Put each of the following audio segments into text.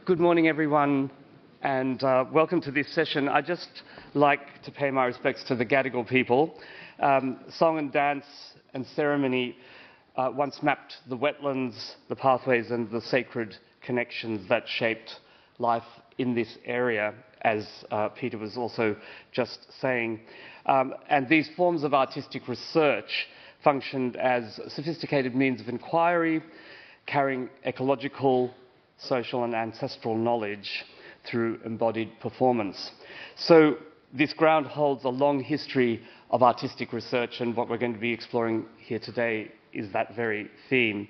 Good morning, everyone, and welcome to this session. I'd just like to pay my respects to the Gadigal people. Song and dance and ceremony once mapped the wetlands, the pathways and the sacred connections that shaped life in this area, as Peter was also just saying. And these forms of artistic research functioned as sophisticated means of inquiry, carrying ecological, social and ancestral knowledge through embodied performance. So this ground holds a long history of artistic research, and what we're going to be exploring here today is that very theme.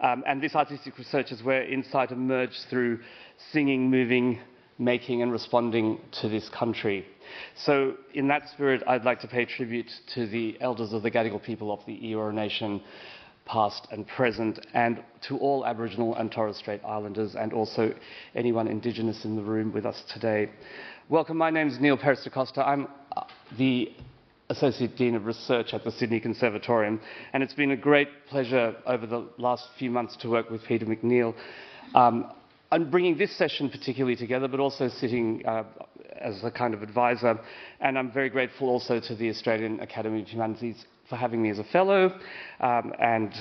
And this artistic research is where insight emerged through singing, moving, making and responding to this country. So in that spirit, I'd like to pay tribute to the elders of the Gadigal people of the Eora Nation, past and present, and to all Aboriginal and Torres Strait Islanders, and also anyone Indigenous in the room with us today. Welcome, my name is Neil Peris da Costa. I'm the Associate Dean of Research at the Sydney Conservatorium, and it's been a great pleasure over the last few months to work with Peter McNeil. I'm bringing this session particularly together, but also sitting as a kind of advisor, and I'm very grateful also to the Australian Academy of Humanities for having me as a fellow, and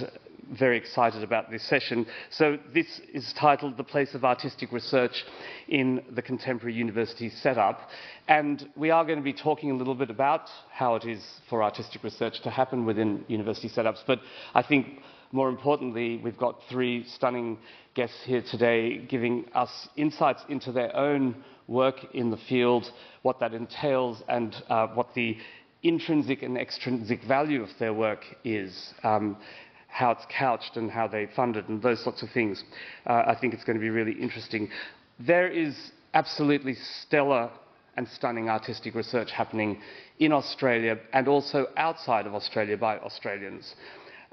very excited about this session. So this is titled The Place of Artistic Research in the Contemporary University Setup, and we are going to be talking a little bit about how it is for artistic research to happen within university setups, but I think more importantly, we've got three stunning guests here today giving us insights into their own work in the field, what that entails, and what the intrinsic and extrinsic value of their work is, how it's couched and how they fund it, and those sorts of things. I think it's going to be really interesting. There is absolutely stellar and stunning artistic research happening in Australia and also outside of Australia by Australians.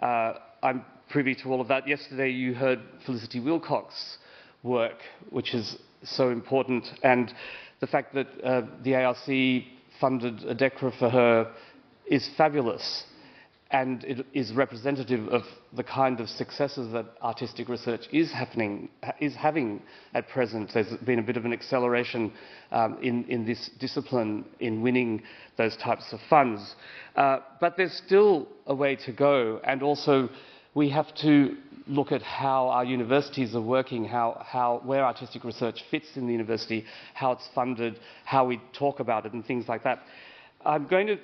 I'm privy to all of that. Yesterday you heard Felicity Wilcox's work, which is so important, and the fact that the ARC funded a DECRA for her is fabulous, and it is representative of the kind of successes that artistic research is having at present. There's been a bit of an acceleration in this discipline in winning those types of funds. But there's still a way to go, and also we have to look at how our universities are working, where artistic research fits in the university, how it's funded, how we talk about it, and things like that. I'm going to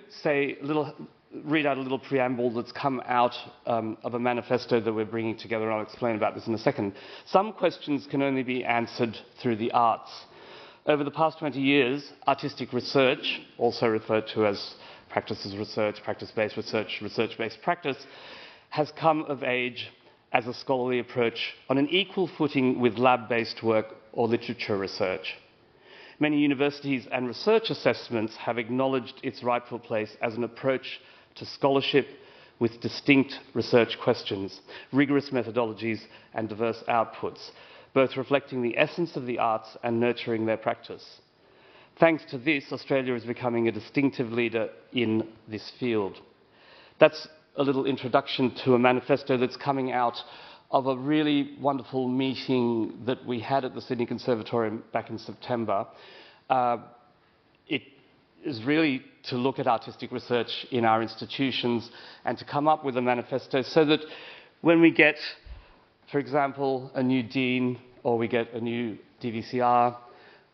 read out a little preamble that's come out of a manifesto that we're bringing together, and I'll explain about this in a second. Some questions can only be answered through the arts. Over the past 20 years, artistic research, also referred to as practices research, practice-based research, research-based practice, has come of age as a scholarly approach on an equal footing with lab-based work or literature research. Many universities and research assessments have acknowledged its rightful place as an approach to scholarship with distinct research questions, rigorous methodologies and diverse outputs, both reflecting the essence of the arts and nurturing their practice. Thanks to this, Australia is becoming a distinctive leader in this field. That's a little introduction to a manifesto that's coming out of a really wonderful meeting that we had at the Sydney Conservatorium back in September. It is really to look at artistic research in our institutions and to come up with a manifesto so that when we get, for example, a new dean or we get a new DVCR,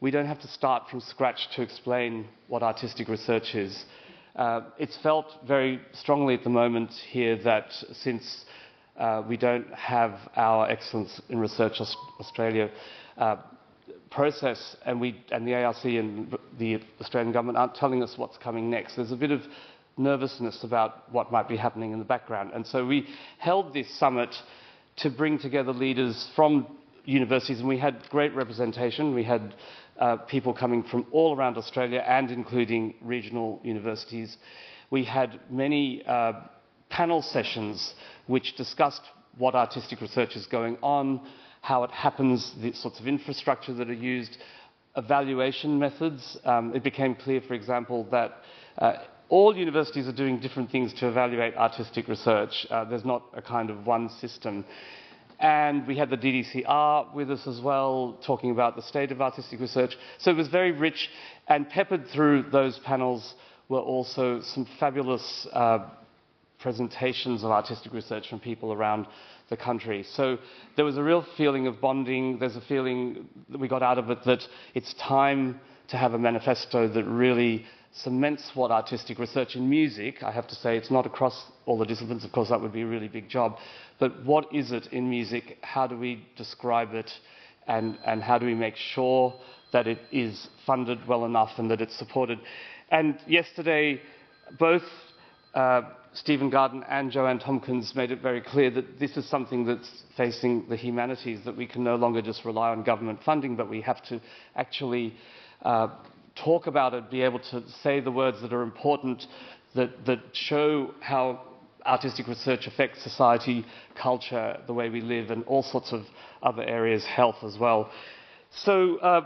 we don't have to start from scratch to explain what artistic research is. It's felt very strongly at the moment here that since we don't have our Excellence in Research Australia process, and the ARC and the Australian government aren't telling us what's coming next, there's a bit of nervousness about what might be happening in the background. And so we held this summit to bring together leaders from universities, and we had great representation. We had people coming from all around Australia and including regional universities. We had many panel sessions which discussed what artistic research is going on, how it happens, the sorts of infrastructure that are used, evaluation methods. It became clear, for example, that all universities are doing different things to evaluate artistic research. There's not a kind of one system. And we had the DDCR with us as well, talking about the state of artistic research. So it was very rich, and peppered through those panels were also some fabulous presentations of artistic research from people around the country. So there was a real feeling of bonding. There's a feeling that we got out of it that it's time to have a manifesto that really cements what artistic research in music, I have to say, it's not across all the disciplines, of course that would be a really big job, but what is it in music, how do we describe it, and how do we make sure that it is funded well enough and that it's supported. And yesterday, both Stephen Garden and Joanne Tompkins made it very clear that this is something that's facing the humanities, that we can no longer just rely on government funding, but we have to actually talk about it, be able to say the words that are important, that show how artistic research affects society, culture, the way we live, and all sorts of other areas, health as well. So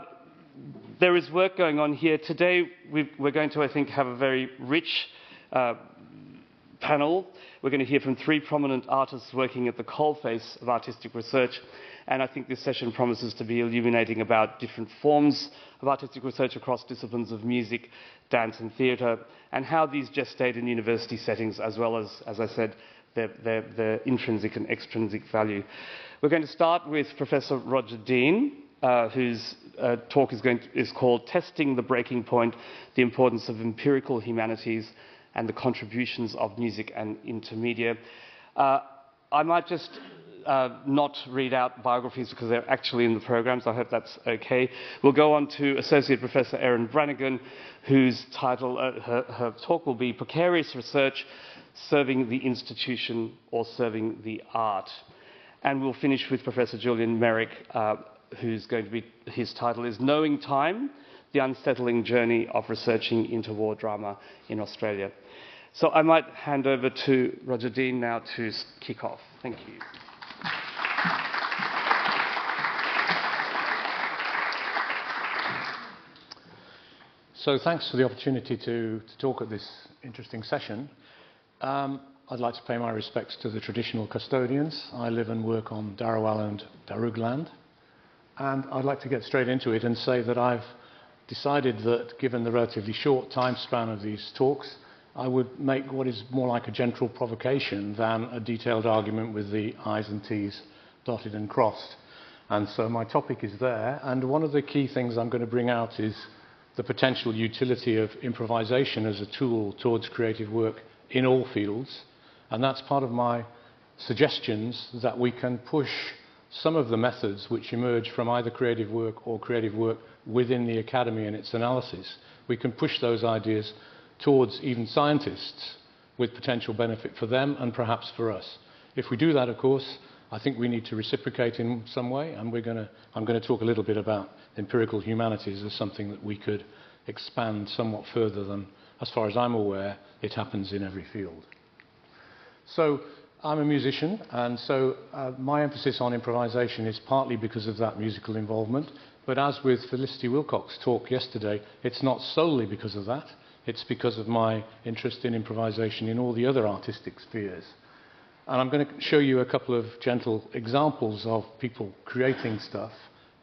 there is work going on here. Today we're going to, I think, have a very rich panel. We're going to hear from 3 prominent artists working at the coalface of artistic research, and I think this session promises to be illuminating about different forms of artistic research across disciplines of music, dance and theatre, and how these gestate in university settings, as well as I said, their intrinsic and extrinsic value. We're going to start with Professor Roger Dean, whose talk is called Testing the Breaking Point, the Importance of Empirical Humanities and the Contributions of Music and Intermedia. I might just not read out biographies because they're actually in the programs. I hope that's okay. We'll go on to Associate Professor Erin Brannigan, whose title, her talk will be Precarious Research, Serving the Institution or Serving the Art. And we'll finish with Professor Julian Merrick, who's going to be, his title is Knowing Time, the Unsettling Journey of Researching Interwar Drama in Australia. So I might hand over to Roger Dean now to kick off. Thank you. So thanks for the opportunity to talk at this interesting session. I'd like to pay my respects to the traditional custodians. I live and work on Darawal and Darug land. And I'd like to get straight into it and say that I've decided that, given the relatively short time span of these talks, I would make what is more like a gentle provocation than a detailed argument with the I's and T's dotted and crossed. And so my topic is there, and one of the key things I'm going to bring out is the potential utility of improvisation as a tool towards creative work in all fields. And that's part of my suggestions, that we can push some of the methods which emerge from either creative work or creative work within the academy and its analysis. We can push those ideas towards even scientists with potential benefit for them and perhaps for us. If we do that, of course, I think we need to reciprocate in some way, and I'm going to talk a little bit about empirical humanities as something that we could expand somewhat further than, as far as I'm aware, it happens in every field. So I'm a musician, and so my emphasis on improvisation is partly because of that musical involvement, but as with Felicity Wilcox's talk yesterday, it's not solely because of that. It's because of my interest in improvisation in all the other artistic spheres. And I'm going to show you a couple of gentle examples of people creating stuff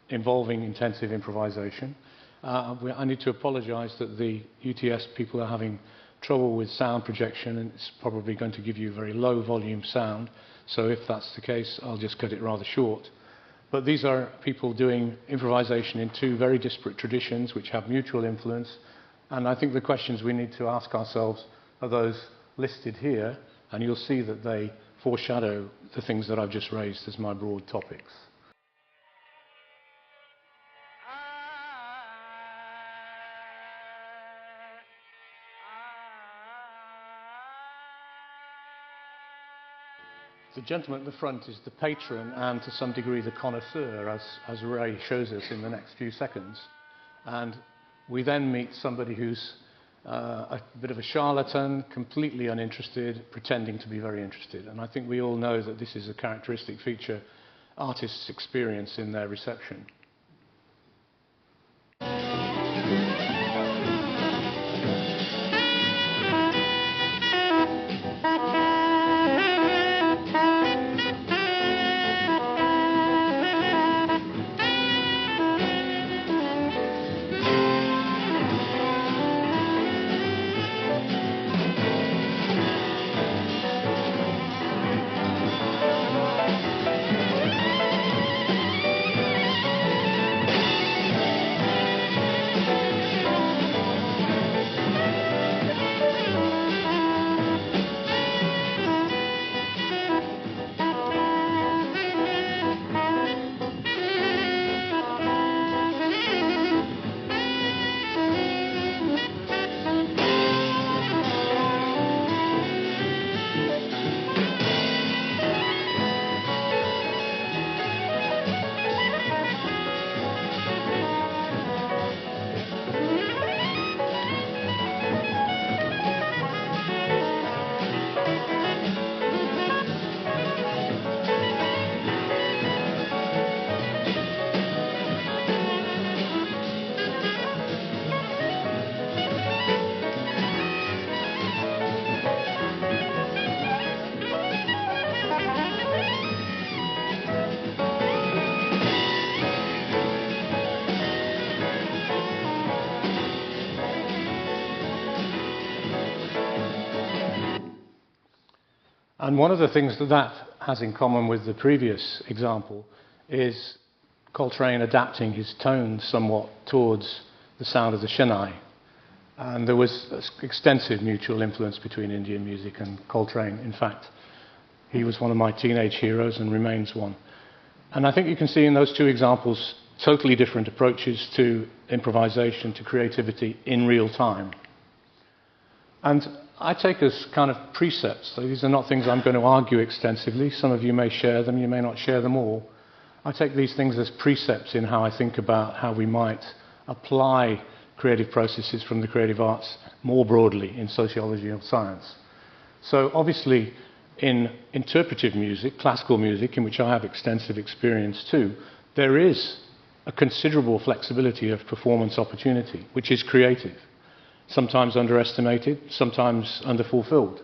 involving intensive improvisation. I need to apologize that the UTS people are having trouble with sound projection, and it's probably going to give you very low volume sound. So if that's the case, I'll just cut it rather short. But these are people doing improvisation in 2 very disparate traditions which have mutual influence. And I think the questions we need to ask ourselves are those listed here, and you'll see that they foreshadow the things that I've just raised as my broad topics. The gentleman at the front is the patron and, to some degree, the connoisseur, as Ray shows us in the next few seconds. And we then meet somebody who's a bit of a charlatan, completely uninterested, pretending to be very interested. And I think we all know that this is a characteristic feature artists experience in their reception. And one of the things that that has in common with the previous example is Coltrane adapting his tone somewhat towards the sound of the Chennai. And there was extensive mutual influence between Indian music and Coltrane. In fact, he was one of my teenage heroes and remains one. And I think you can see in those two examples totally different approaches to improvisation, to creativity in real time. And I take as kind of precepts. So these are not things I'm going to argue extensively. Some of you may share them, you may not share them all. I take these things as precepts in how I think about how we might apply creative processes from the creative arts more broadly in sociology or science. So obviously, in interpretive music, classical music, in which I have extensive experience too, there is a considerable flexibility of performance opportunity, which is creative. Sometimes underestimated, sometimes underfulfilled.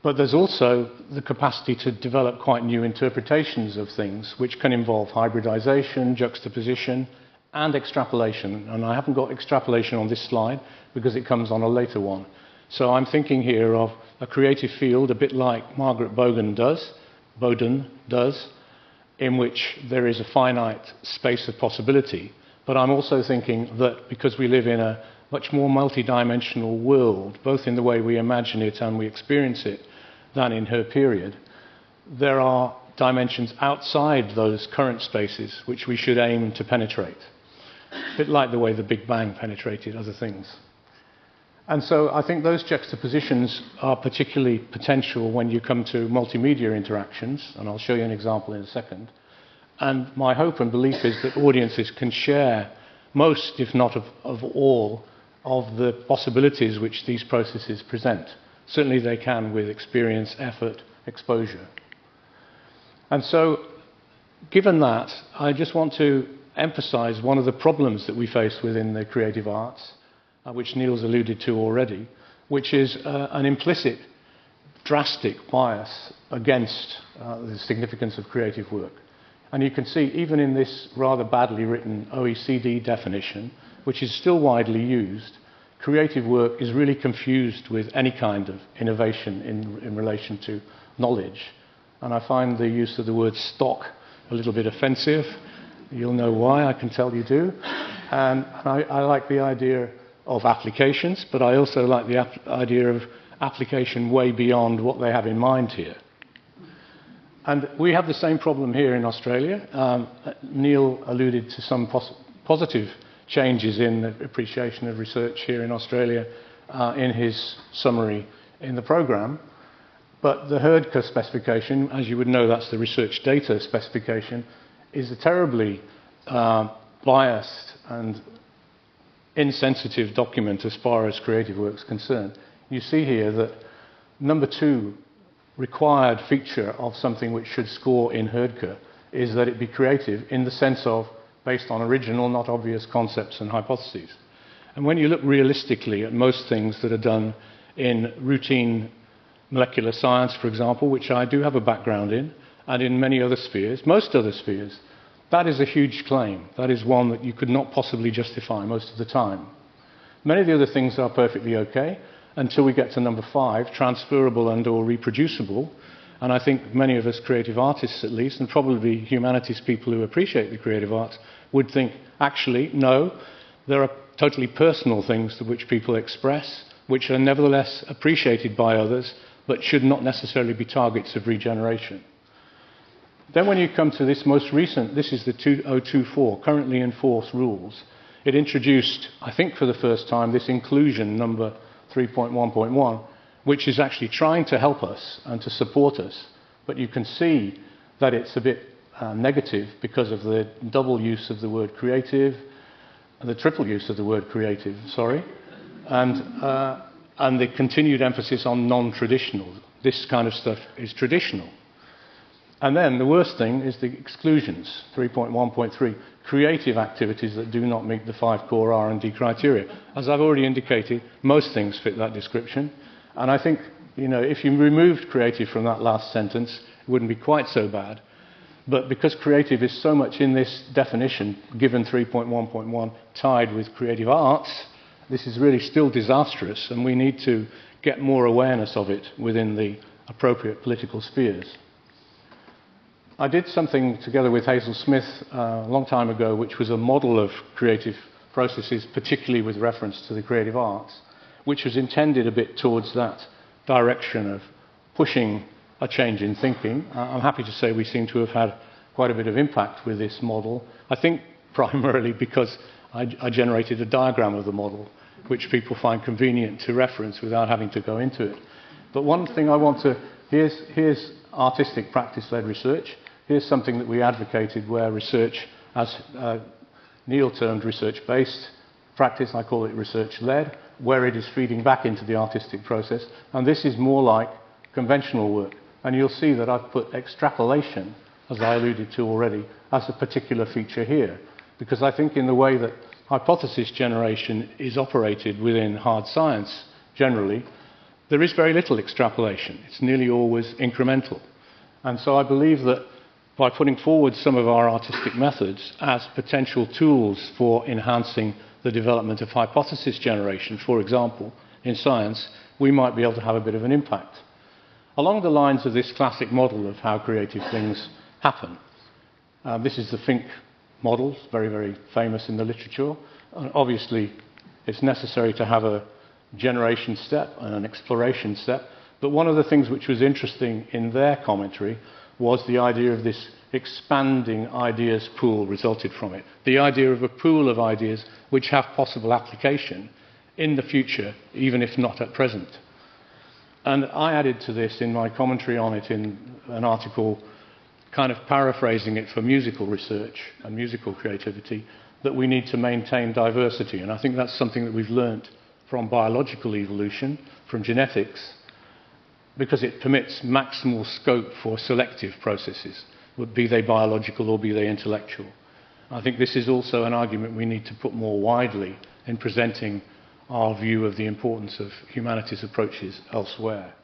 But there's also the capacity to develop quite new interpretations of things, which can involve hybridization, juxtaposition, and extrapolation. And I haven't got extrapolation on this slide because it comes on a later one. So I'm thinking here of a creative field, a bit like Margaret Boden does, in which there is a finite space of possibility. But I'm also thinking that because we live in a much more multidimensional world, both in the way we imagine it and we experience it, than in her period, there are dimensions outside those current spaces which we should aim to penetrate. A bit like the way the Big Bang penetrated other things. And so I think those juxtapositions are particularly potential when you come to multimedia interactions, and I'll show you an example in a second. And my hope and belief is that audiences can share most, if not of all, of the possibilities which these processes present. Certainly they can with experience, effort, exposure. And so, given that, I just want to emphasize one of the problems that we face within the creative arts, which Neil's alluded to already, which is an implicit, drastic bias against the significance of creative work. And you can see, even in this rather badly written OECD definition, which is still widely used, creative work is really confused with any kind of innovation in relation to knowledge. And I find the use of the word stock a little bit offensive. You'll know why, I can tell you do. And I like the idea of applications, but I also like the idea of application way beyond what they have in mind here. And we have the same problem here in Australia. Neil alluded to some positive changes in the appreciation of research here in Australia in his summary in the programme. But the HERDCA specification, as you would know, that's the research data specification, is a terribly biased and insensitive document as far as creative work is concerned. You see here that number 2 required feature of something which should score in HERDCA is that it be creative in the sense of based on original, not obvious concepts and hypotheses. And when you look realistically at most things that are done in routine molecular science, for example, which I do have a background in, and in many other spheres, most other spheres, that is a huge claim. That is one that you could not possibly justify most of the time. Many of the other things are perfectly okay, until we get to number 5, transferable and or reproducible. And I think many of us creative artists, at least, and probably humanities people who appreciate the creative arts, would think, actually, no, there are totally personal things to which people express, which are nevertheless appreciated by others, but should not necessarily be targets of regeneration. Then when you come to this most recent, this is the 2024, currently in force rules, it introduced, I think for the first time, this inclusion number 3.1.1, which is actually trying to help us and to support us. But you can see that it's a bit negative because of the double use of the word creative, the triple use of the word creative, sorry, and the continued emphasis on non-traditional. This kind of stuff is traditional. And then the worst thing is the exclusions, 3.1.3, creative activities that do not meet the 5 core R&D criteria. As I've already indicated, most things fit that description. And I think, you know, if you removed creative from that last sentence, it wouldn't be quite so bad. But because creative is so much in this definition, given 3.1.1, tied with creative arts, this is really still disastrous, and we need to get more awareness of it within the appropriate political spheres. I did something together with Hazel Smith a long time ago, which was a model of creative processes, particularly with reference to the creative arts, which was intended a bit towards that direction of pushing a change in thinking. I'm happy to say we seem to have had quite a bit of impact with this model. I think primarily because I generated a diagram of the model, which people find convenient to reference without having to go into it. But one thing I want to... Here's artistic practice-led research. Here's something that we advocated where research, as Neil termed research-based practice, I call it research-led, where it is feeding back into the artistic process. And this is more like conventional work. And you'll see that I've put extrapolation, as I alluded to already, as a particular feature here. Because I think in the way that hypothesis generation is operated within hard science generally, there is very little extrapolation. It's nearly always incremental. And so I believe that by putting forward some of our artistic methods as potential tools for enhancing the development of hypothesis generation, for example, in science, we might be able to have a bit of an impact. Along the lines of this classic model of how creative things happen. This is the Fink model, very, very famous in the literature. And obviously, it's necessary to have a generation step and an exploration step. But one of the things which was interesting in their commentary was the idea of this expanding ideas pool resulted from it. The idea of a pool of ideas which have possible application in the future, even if not at present. And I added to this in my commentary on it in an article kind of paraphrasing it for musical research and musical creativity, that we need to maintain diversity. And I think that's something that we've learnt from biological evolution, from genetics, because it permits maximal scope for selective processes, be they biological or be they intellectual. I think this is also an argument we need to put more widely in presenting our view of the importance of humanities approaches elsewhere.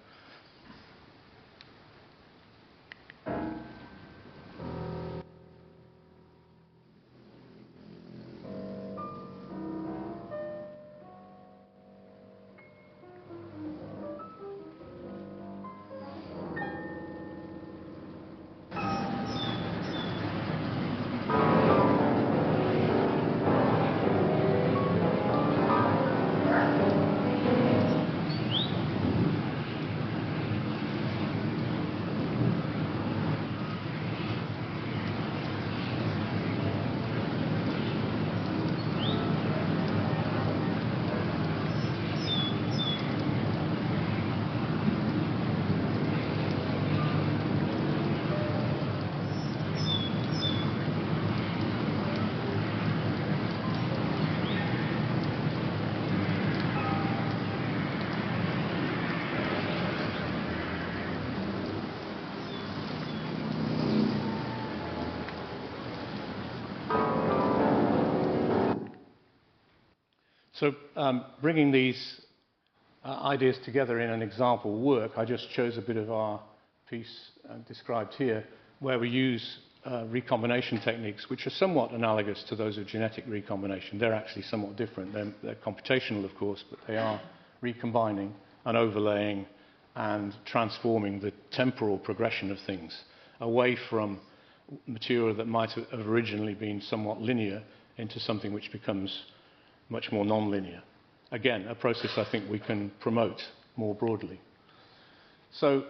So bringing these ideas together in an example work, I just chose a bit of our piece described here, where we use recombination techniques, which are somewhat analogous to those of genetic recombination. They're actually somewhat different. They're computational, of course, but they are recombining and overlaying and transforming the temporal progression of things away from material that might have originally been somewhat linear into something which becomes much more non-linear. Again, a process I think we can promote more broadly. So,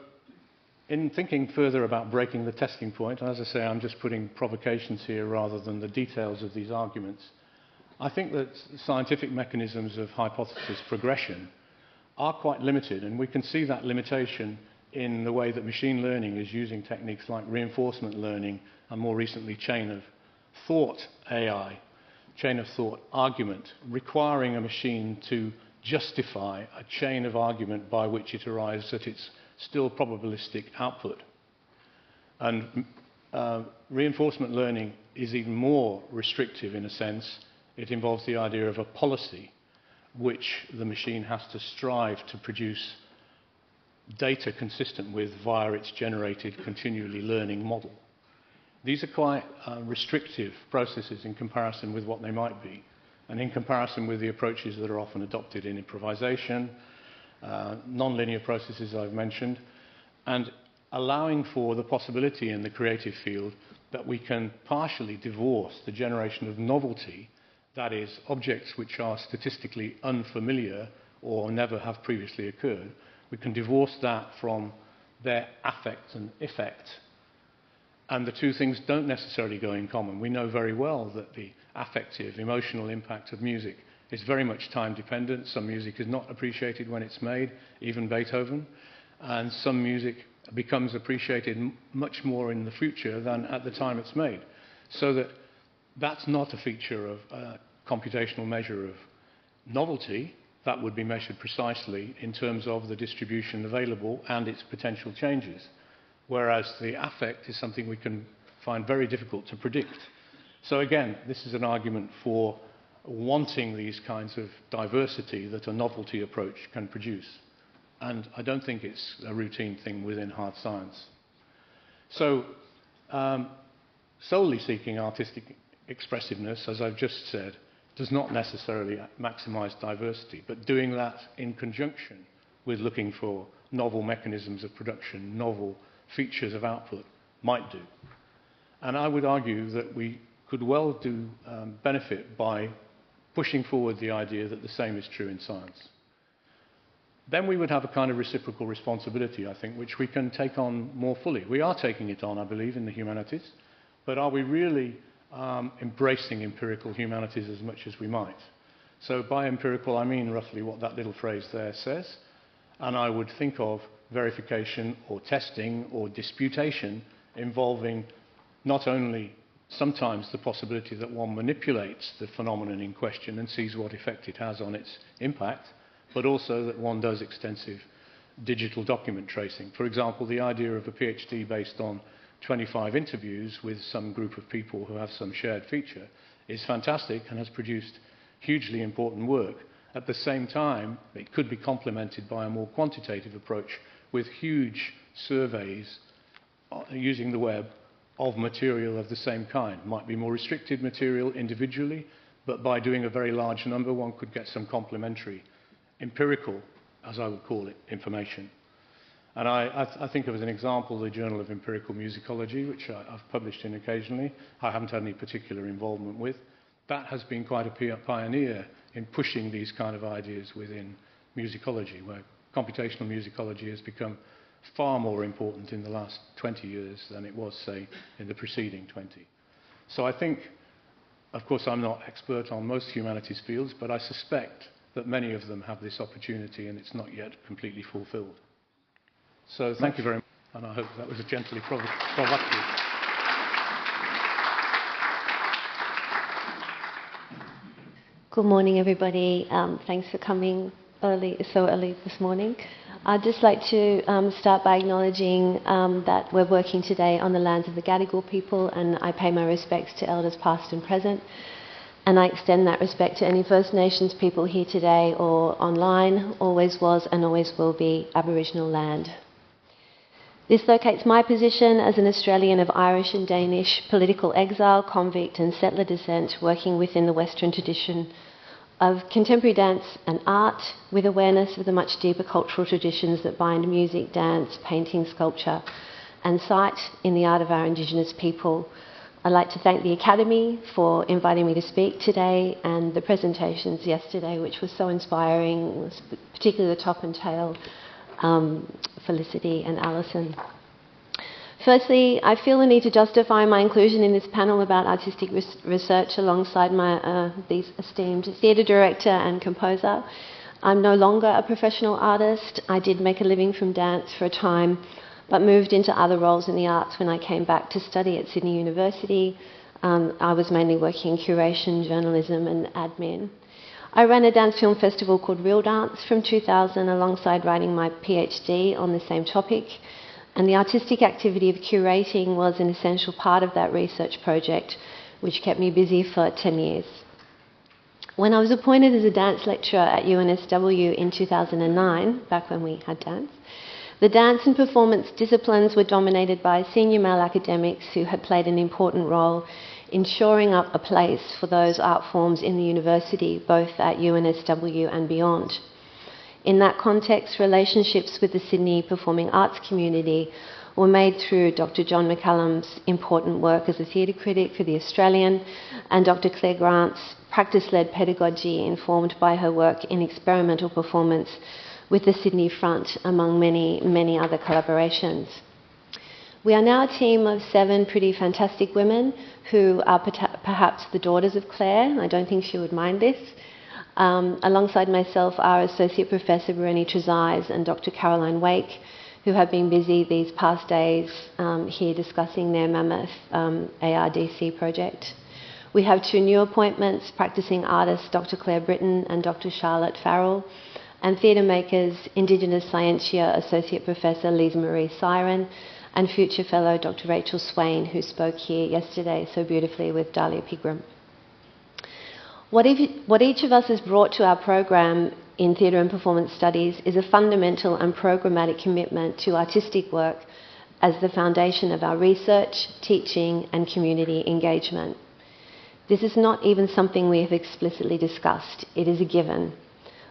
in thinking further about breaking the testing point, as I say, I'm just putting provocations here rather than the details of these arguments. I think that scientific mechanisms of hypothesis progression are quite limited, and we can see that limitation in the way that machine learning is using techniques like reinforcement learning and more recently chain of thought AI, chain of thought argument, requiring a machine to justify a chain of argument by which it arrives at its still probabilistic output. And reinforcement learning is even more restrictive in a sense. It involves the idea of a policy which the machine has to strive to produce data consistent with via its generated continually learning model. These are quite restrictive processes in comparison with what they might be, and in comparison with the approaches that are often adopted in improvisation, non-linear processes I've mentioned, and allowing for the possibility in the creative field that we can partially divorce the generation of novelty, that is, objects which are statistically unfamiliar or never have previously occurred, we can divorce that from their affect and effect. And the two things don't necessarily go in common. We know very well that the affective, emotional impact of music is very much time dependent. Some music is not appreciated when it's made, even Beethoven, and some music becomes appreciated much more in the future than at the time it's made. So that's not a feature of a computational measure of novelty. That would be measured precisely in terms of the distribution available and its potential changes. Whereas the affect is something we can find very difficult to predict. So again, this is an argument for wanting these kinds of diversity that a novelty approach can produce. And I don't think it's a routine thing within hard science. So solely seeking artistic expressiveness, as I've just said, does not necessarily maximize diversity, but doing that in conjunction with looking for novel mechanisms of production, novel features of output, might do. And I would argue that we could well do benefit by pushing forward the idea that the same is true in science. Then we would have a kind of reciprocal responsibility, I think, which we can take on more fully. We are taking it on, I believe, in the humanities, but are we really embracing empirical humanities as much as we might? So by empirical, I mean roughly what that little phrase there says, and I would think of verification or testing or disputation involving not only sometimes the possibility that one manipulates the phenomenon in question and sees what effect it has on its impact, but also that one does extensive digital document tracing. For example, the idea of a PhD based on 25 interviews with some group of people who have some shared feature is fantastic and has produced hugely important work. At the same time, it could be complemented by a more quantitative approach with huge surveys using the web of material of the same kind. Might be more restricted material individually, but by doing a very large number, one could get some complementary, empirical, as I would call it, information. And I think of as an example the Journal of Empirical Musicology, which I've published in occasionally. I haven't had any particular involvement with. That has been quite a pioneer in pushing these kind of ideas within musicology, where computational musicology has become far more important in the last 20 years than it was, say, in the preceding 20. So I think, of course, I'm not expert on most humanities fields, but I suspect that many of them have this opportunity and it's not yet completely fulfilled. So thank you very much, and I hope that was a gently provocative. Good morning, everybody. Thanks for coming so early this morning. I'd just like to start by acknowledging that we're working today on the lands of the Gadigal people, and I pay my respects to elders past and present. And I extend that respect to any First Nations people here today or online. Always was and always will be Aboriginal land. This locates my position as an Australian of Irish and Danish political exile, convict and settler descent, working within the Western tradition of contemporary dance and art, with awareness of the much deeper cultural traditions that bind music, dance, painting, sculpture and sight in the art of our Indigenous people. I'd like to thank the Academy for inviting me to speak today, and the presentations yesterday, which was so inspiring, particularly the top and tail, Felicity and Alison. Firstly, I feel the need to justify my inclusion in this panel about artistic research alongside my these esteemed theatre director and composer. I'm no longer a professional artist. I did make a living from dance for a time, but moved into other roles in the arts when I came back to study at Sydney University. I was mainly working in curation, journalism and admin. I ran a dance film festival called Real Dance from 2000 alongside writing my PhD on the same topic, and the artistic activity of curating was an essential part of that research project, which kept me busy for 10 years. When I was appointed as a dance lecturer at UNSW in 2009, back when we had dance, the dance and performance disciplines were dominated by senior male academics who had played an important role in shoring up a place for those art forms in the university, both at UNSW and beyond. In that context, relationships with the Sydney performing arts community were made through Dr. John McCallum's important work as a theatre critic for The Australian and Dr. Claire Grant's practice-led pedagogy informed by her work in experimental performance with the Sydney Front, among many, many other collaborations. We are now a team of 7 pretty fantastic women who are perhaps the daughters of Claire. I don't think she would mind this. Alongside myself are Associate Professor Bereni Trezise and Dr. Caroline Wake, who have been busy these past days here discussing their mammoth ARDC project. We have 2 new appointments, practicing artists Dr. Claire Britton and Dr. Charlotte Farrell, and theatre makers Indigenous Scientia Associate Professor Lise Marie Siren and future fellow Dr. Rachel Swain, who spoke here yesterday so beautifully with Dahlia Pigram. What each of us has brought to our program in theatre and performance studies is a fundamental and programmatic commitment to artistic work as the foundation of our research, teaching and community engagement. This is not even something we have explicitly discussed. It is a given,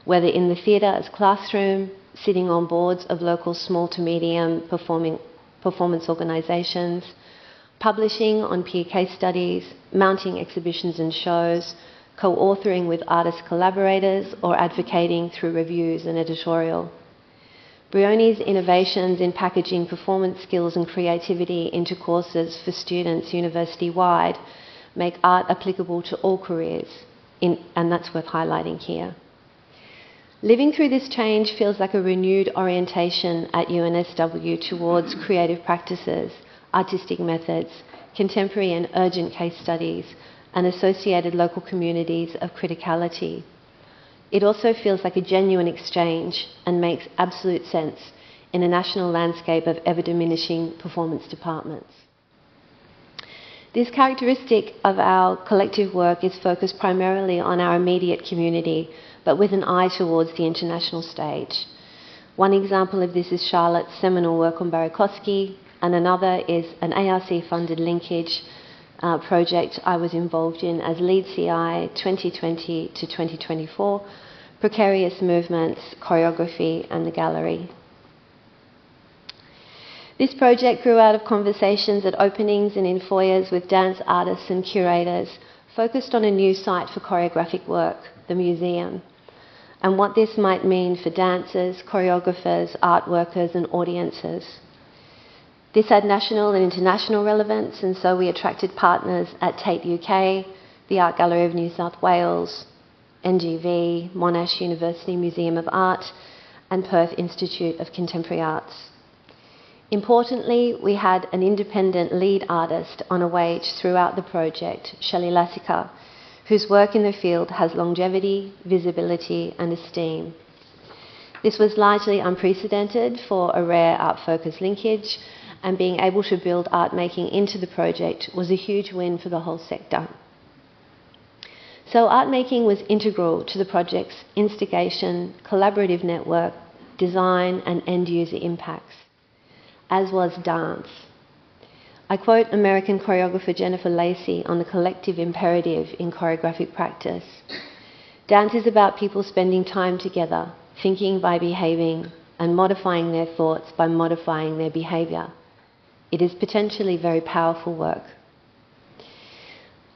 whether in the theatre as classroom, sitting on boards of local small to medium performance organisations, publishing on peer case studies, mounting exhibitions and shows, co-authoring with artist collaborators, or advocating through reviews and editorial. Brioni's innovations in packaging performance skills and creativity into courses for students university-wide make art applicable to all careers, and that's worth highlighting here. Living through this change feels like a renewed orientation at UNSW towards creative practices, artistic methods, contemporary and urgent case studies, and associated local communities of criticality. It also feels like a genuine exchange and makes absolute sense in a national landscape of ever-diminishing performance departments. This characteristic of our collective work is focused primarily on our immediate community, but with an eye towards the international stage. One example of this is Charlotte's seminal work on Barikowski, and another is an ARC-funded linkage project I was involved in as lead CI 2020 to 2024, Precarious Movements, Choreography and the Gallery. This project grew out of conversations at openings and in foyers with dance artists and curators, focused on a new site for choreographic work, the museum, and what this might mean for dancers, choreographers, art workers and audiences. This had national and international relevance, and so we attracted partners at Tate UK, the Art Gallery of New South Wales, NGV, Monash University Museum of Art, and Perth Institute of Contemporary Arts. Importantly, we had an independent lead artist on a wage throughout the project, Shelley Lassica, whose work in the field has longevity, visibility and esteem. This was largely unprecedented for a rare art-focused linkage, and being able to build art making into the project was a huge win for the whole sector. So art making was integral to the project's instigation, collaborative network, design and end user impacts, as was dance. I quote American choreographer Jennifer Lacey on the collective imperative in choreographic practice. Dance is about people spending time together, thinking by behaving, and modifying their thoughts by modifying their behaviour. It is potentially very powerful work.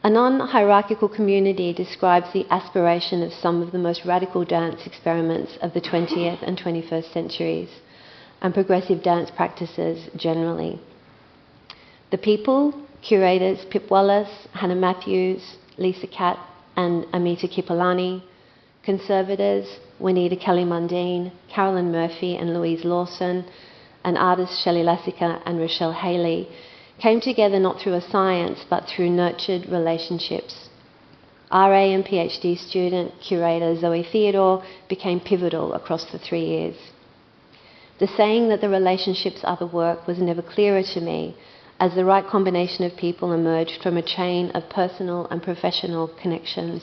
A non-hierarchical community describes the aspiration of some of the most radical dance experiments of the 20th and 21st centuries, and progressive dance practices generally. The people, curators Pip Wallace, Hannah Matthews, Lisa Catt and Amita Kipalani, conservators Juanita Kelly-Mundine, Carolyn Murphy and Louise Lawson, and artists Shelley Lassica and Rochelle Haley, came together not through a science but through nurtured relationships. RA and PhD student curator Zoe Theodore became pivotal across the 3 years. The saying that the relationships are the work was never clearer to me, as the right combination of people emerged from a chain of personal and professional connections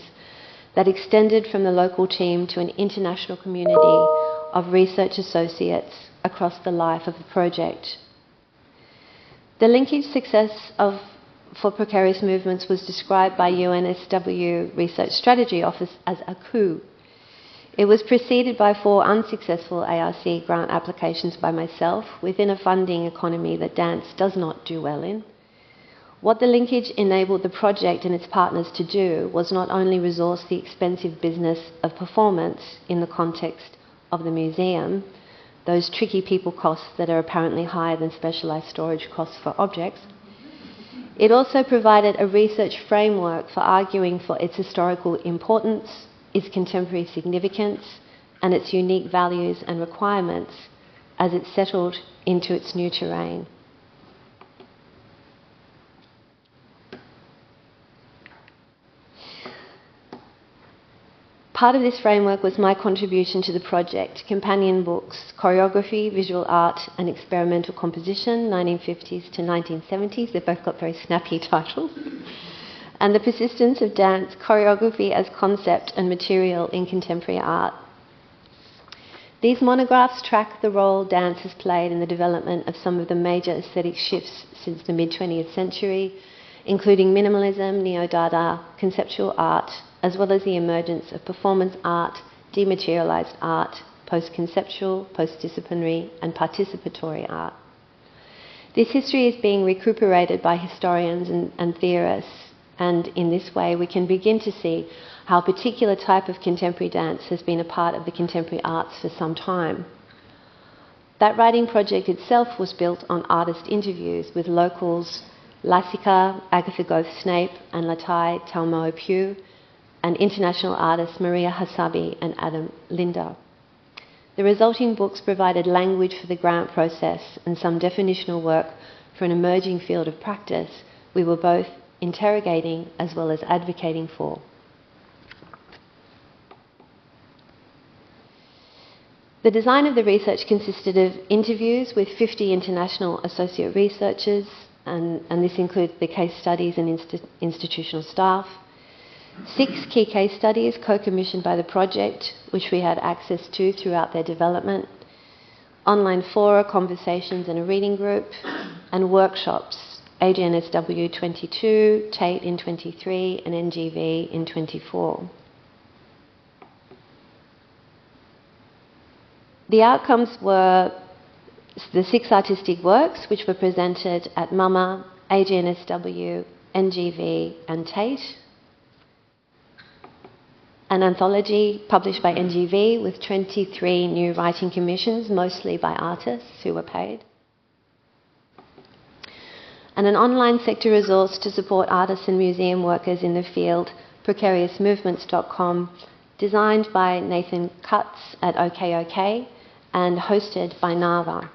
that extended from the local team to an international community of research associates across the life of the project. The linkage success for Precarious Movements was described by UNSW Research Strategy Office as a coup. It was preceded by 4 unsuccessful ARC grant applications by myself within a funding economy that dance does not do well in. What the linkage enabled the project and its partners to do was not only resource the expensive business of performance in the context of the museum, those tricky people costs that are apparently higher than specialised storage costs for objects, it also provided a research framework for arguing for its historical importance, its contemporary significance, and its unique values and requirements as it settled into its new terrain. Part of this framework was my contribution to the project, companion books, Choreography, Visual Art and Experimental Composition, 1950s to 1970s. They've both got very snappy titles. And The Persistence of Dance, Choreography as Concept and Material in Contemporary Art. These monographs track the role dance has played in the development of some of the major aesthetic shifts since the mid-20th century, including minimalism, neo-dada, conceptual art, as well as the emergence of performance art, dematerialised art, post-conceptual, post-disciplinary and participatory art. This history is being recuperated by historians and theorists, and in this way we can begin to see how a particular type of contemporary dance has been a part of the contemporary arts for some time. That writing project itself was built on artist interviews with locals Lassika, Agatha Goth-Snape and Latai Talmoe Pugh, and international artists Maria Hasabi and Adam Linder. The resulting books provided language for the grant process and some definitional work for an emerging field of practice we were both interrogating as well as advocating for. The design of the research consisted of interviews with 50 international associate researchers, and this includes the case studies and institutional staff, 6 key case studies co-commissioned by the project, which we had access to throughout their development, online fora, conversations and a reading group, and workshops, AGNSW 22, Tate in 23, and NGV in 24. The outcomes were the 6 artistic works, which were presented at MUMA, AGNSW, NGV, and Tate. An anthology published by NGV with 23 new writing commissions, mostly by artists who were paid. And an online sector resource to support artists and museum workers in the field, precariousmovements.com, designed by Nathan Cutts at OKOK and hosted by Nava.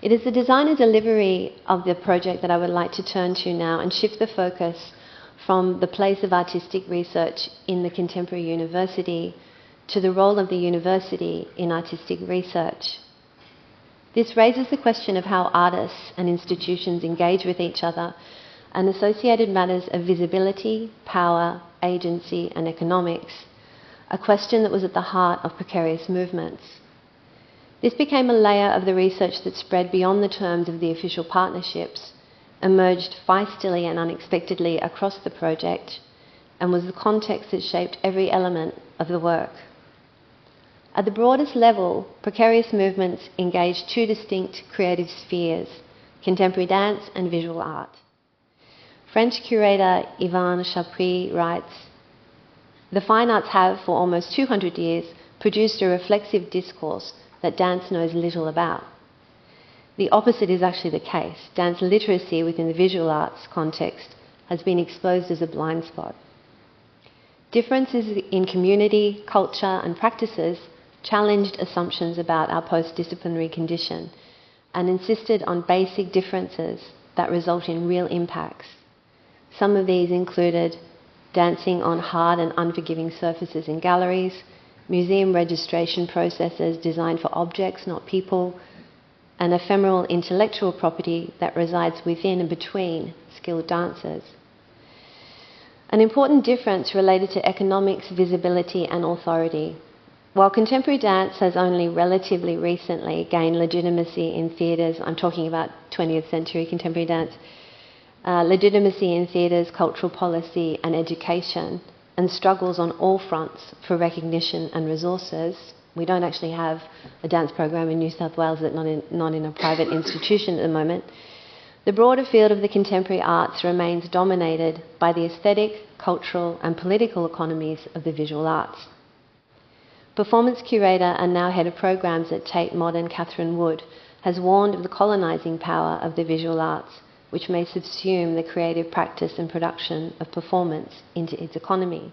It is the design and delivery of the project that I would like to turn to now and shift the focus from the place of artistic research in the contemporary university to the role of the university in artistic research. This raises the question of how artists and institutions engage with each other and associated matters of visibility, power, agency and economics, a question that was at the heart of precarious movements. This became a layer of the research that spread beyond the terms of the official partnerships, emerged feistily and unexpectedly across the project, and was the context that shaped every element of the work. At the broadest level, precarious movements engaged 2 distinct creative spheres, contemporary dance and visual art. French curator Yvan Chapuis writes, "The fine arts have, for almost 200 years, produced a reflexive discourse that dance knows little about. The opposite is actually the case. Dance literacy within the visual arts context has been exposed as a blind spot. Differences in community, culture and practices challenged assumptions about our post-disciplinary condition and insisted on basic differences that result in real impacts. Some of these included dancing on hard and unforgiving surfaces in galleries, museum registration processes designed for objects, not people, an ephemeral intellectual property that resides within and between skilled dancers. An important difference related to economics, visibility and authority. While contemporary dance has only relatively recently gained legitimacy in theatres, I'm talking about 20th century contemporary dance, legitimacy in theatres, cultural policy and education, and struggles on all fronts for recognition and resources. We don't actually have a dance program in New South Wales that's not in a private institution at the moment. The broader field of the contemporary arts remains dominated by the aesthetic, cultural and political economies of the visual arts. Performance curator and now head of programs at Tate Modern, Catherine Wood, has warned of the colonising power of the visual arts, which may subsume the creative practice and production of performance into its economy.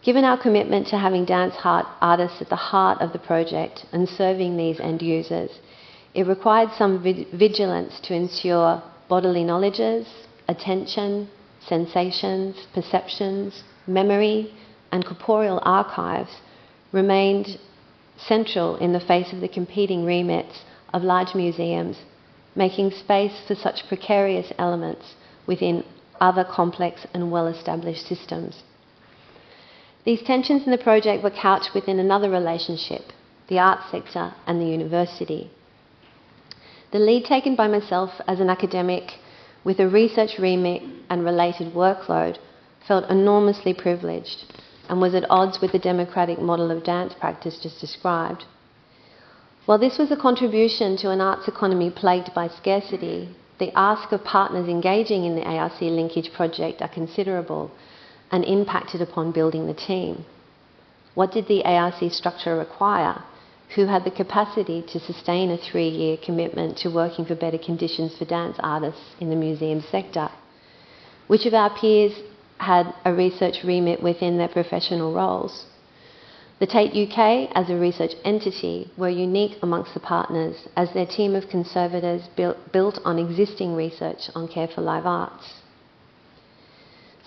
Given our commitment to having dance artists at the heart of the project and serving these end users, it required some vigilance to ensure bodily knowledges, attention, sensations, perceptions, memory, and corporeal archives remained central in the face of the competing remits of large museums, making space for such precarious elements within other complex and well-established systems. These tensions in the project were couched within another relationship, the arts sector and the university. The lead taken by myself as an academic with a research remit and related workload felt enormously privileged and was at odds with the democratic model of dance practice just described. While this was a contribution to an arts economy plagued by scarcity, the ask of partners engaging in the ARC linkage project are considerable and impacted upon building the team. What did the ARC structure require? Who had the capacity to sustain a 3-year commitment to working for better conditions for dance artists in the museum sector? Which of our peers had a research remit within their professional roles? The Tate UK, as a research entity, were unique amongst the partners as their team of conservators built on existing research on care for live arts.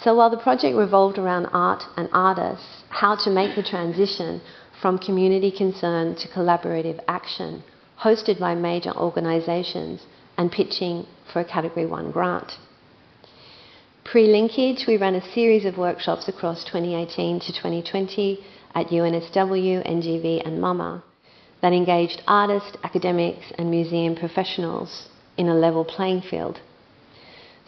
So while the project revolved around art and artists, how to make the transition from community concern to collaborative action, hosted by major organisations and pitching for a Category 1 grant. Pre-linkage, we ran a series of workshops across 2018 to 2020 at UNSW, NGV and MUMA that engaged artists, academics and museum professionals in a level playing field.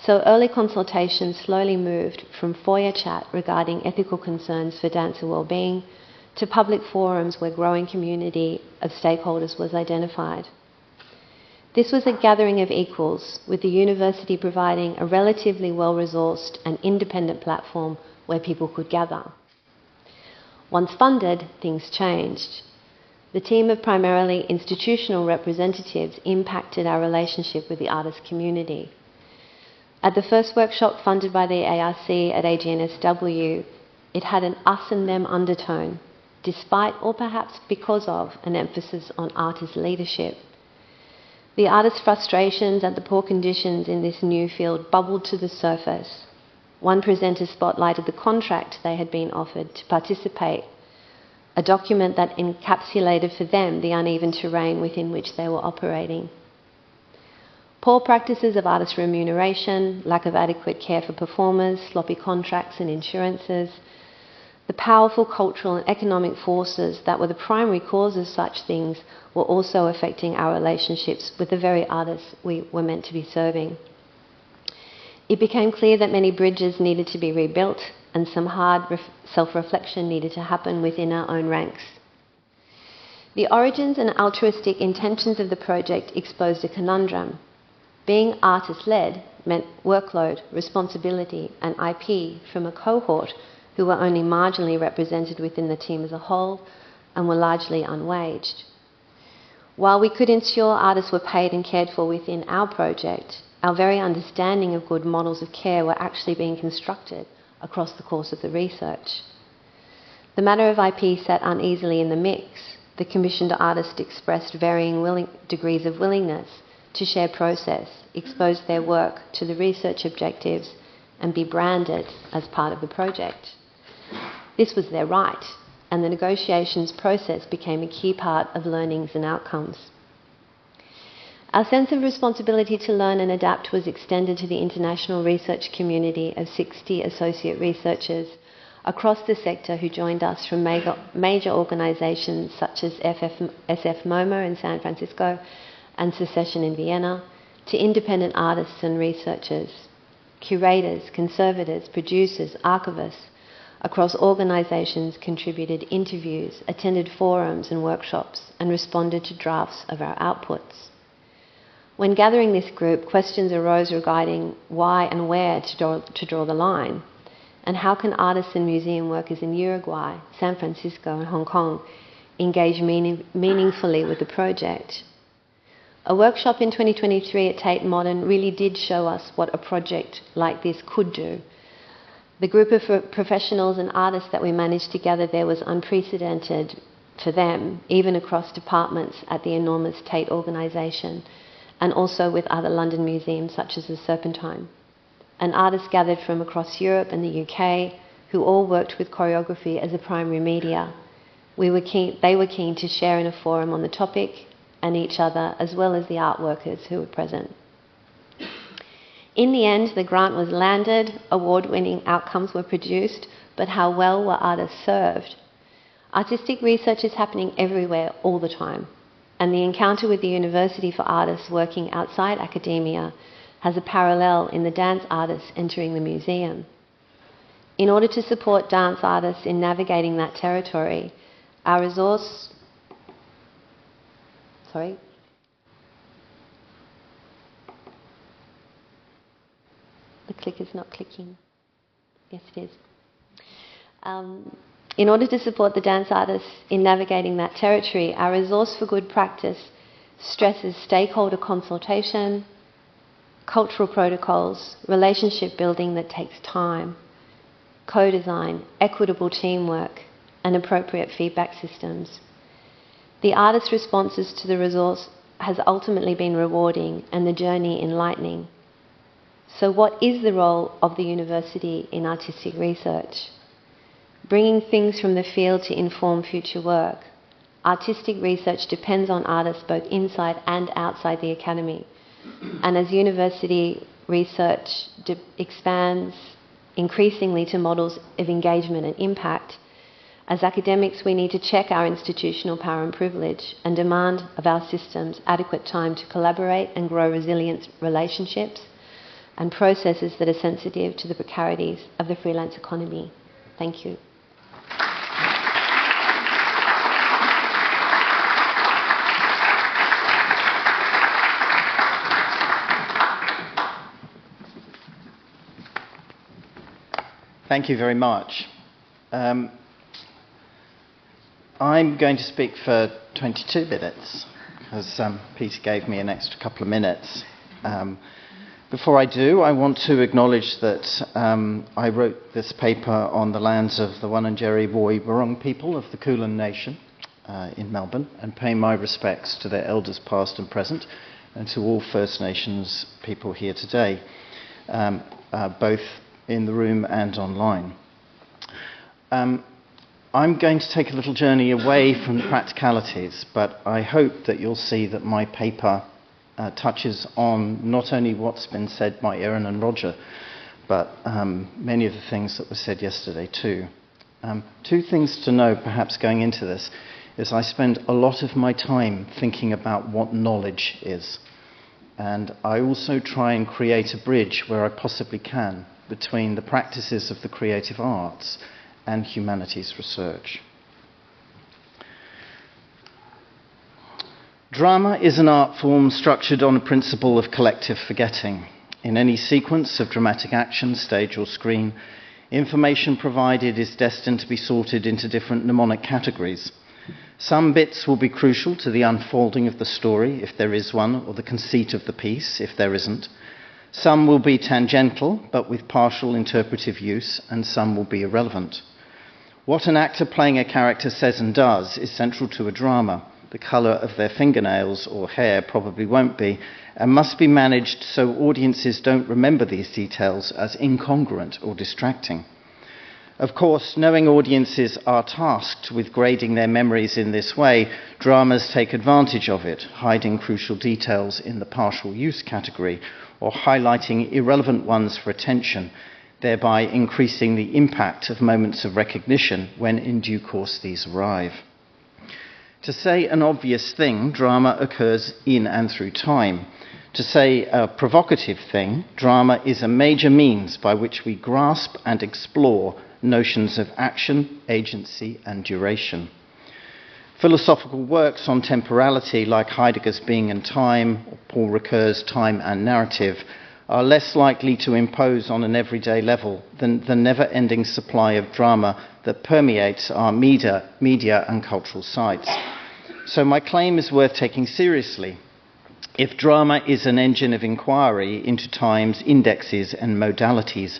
So early consultation slowly moved from foyer chat regarding ethical concerns for dancer well-being to public forums where growing community of stakeholders was identified. This was a gathering of equals, with the university providing a relatively well-resourced and independent platform where people could gather. Once funded, things changed. The team of primarily institutional representatives impacted our relationship with the artist community. At the first workshop funded by the ARC at AGNSW, it had an us and them undertone, despite or perhaps because of an emphasis on artist leadership. The artists' frustrations at the poor conditions in this new field bubbled to the surface. One presenter spotlighted the contract they had been offered to participate, a document that encapsulated for them the uneven terrain within which they were operating. Poor practices of artist remuneration, lack of adequate care for performers, sloppy contracts and insurances, the powerful cultural and economic forces that were the primary cause of such things were also affecting our relationships with the very artists we were meant to be serving. It became clear that many bridges needed to be rebuilt and some hard self-reflection needed to happen within our own ranks. The origins and altruistic intentions of the project exposed a conundrum. Being artist-led meant workload, responsibility and IP from a cohort who were only marginally represented within the team as a whole and were largely unwaged. While we could ensure artists were paid and cared for within our project, our very understanding of good models of care were actually being constructed across the course of the research. The matter of IP sat uneasily in the mix. The commissioned artists expressed varying degrees of willingness to share process, expose their work to the research objectives and be branded as part of the project. This was their right, and the negotiations process became a key part of learnings and outcomes. Our sense of responsibility to learn and adapt was extended to the international research community of 60 associate researchers across the sector who joined us from major organisations such as SF MoMA in San Francisco and Secession in Vienna, to independent artists and researchers, curators, conservators, producers, archivists, across organisations, contributed interviews, attended forums and workshops, and responded to drafts of our outputs. When gathering this group, questions arose regarding why and where to draw the line, and how can artists and museum workers in Uruguay, San Francisco and Hong Kong engage meaningfully with the project. A workshop in 2023 at Tate Modern really did show us what a project like this could do. The group of professionals and artists that we managed to gather there was unprecedented for them, even across departments at the enormous Tate organisation, and also with other London museums such as the Serpentine. And artists gathered from across Europe and the UK who all worked with choreography as a primary media. They were keen to share in a forum on the topic and each other, as well as the art workers who were present. In the end, the grant was landed, award-winning outcomes were produced, but how well were artists served? Artistic research is happening everywhere all the time, and the encounter with the University for artists working outside academia has a parallel in the dance artists entering the museum. In order to support dance artists in navigating that territory, our resource... The clicker's not clicking. Yes, it is. In order to support the dance artists in navigating that territory, our resource for good practice stresses stakeholder consultation, cultural protocols, relationship building that takes time, co-design, equitable teamwork, and appropriate feedback systems. The artists' responses to the resource has ultimately been rewarding and the journey enlightening. So what is the role of the university in artistic research? Bringing things from the field to inform future work. Artistic research depends on artists both inside and outside the academy. And as university research expands increasingly to models of engagement and impact, as academics we need to check our institutional power and privilege and demand of our systems adequate time to collaborate and grow resilient relationships and processes that are sensitive to the precarities of the freelance economy. Thank you. Thank you very much. I'm going to speak for 22 minutes, because Peter gave me an extra couple of minutes. Before I do, I want to acknowledge that I wrote this paper on the lands of the Wurundjeri Woi-wurrung people of the Kulin Nation in Melbourne, and pay my respects to their elders past and present, and to all First Nations people here today, both in the room and online. I'm going to take a little journey away from the practicalities, but I hope that you'll see that my paper touches on not only what's been said by Erin and Roger, but many of the things that were said yesterday too. Two things to know perhaps going into this is I spend a lot of my time thinking about what knowledge is. And I also try and create a bridge where I possibly can between the practices of the creative arts and humanities research. Drama is an art form structured on a principle of collective forgetting. In any sequence of dramatic action, stage or screen, information provided is destined to be sorted into different mnemonic categories. Some bits will be crucial to the unfolding of the story, if there is one, or the conceit of the piece, if there isn't. Some will be tangential, but with partial interpretive use, and some will be irrelevant. What an actor playing a character says and does is central to a drama. The colour of their fingernails or hair probably won't be, and must be managed so audiences don't remember these details as incongruent or distracting. Of course, knowing audiences are tasked with grading their memories in this way, dramas take advantage of it, hiding crucial details in the partial use category, or highlighting irrelevant ones for attention, thereby increasing the impact of moments of recognition when in due course these arrive. To say an obvious thing, drama occurs in and through time. To say a provocative thing, drama is a major means by which we grasp and explore notions of action, agency, and duration. Philosophical works on temporality, like Heidegger's Being and Time, or Paul Ricoeur's Time and Narrative, are less likely to impose on an everyday level than the never-ending supply of drama that permeates our media and cultural sites. So my claim is worth taking seriously. If drama is an engine of inquiry into time's indexes and modalities,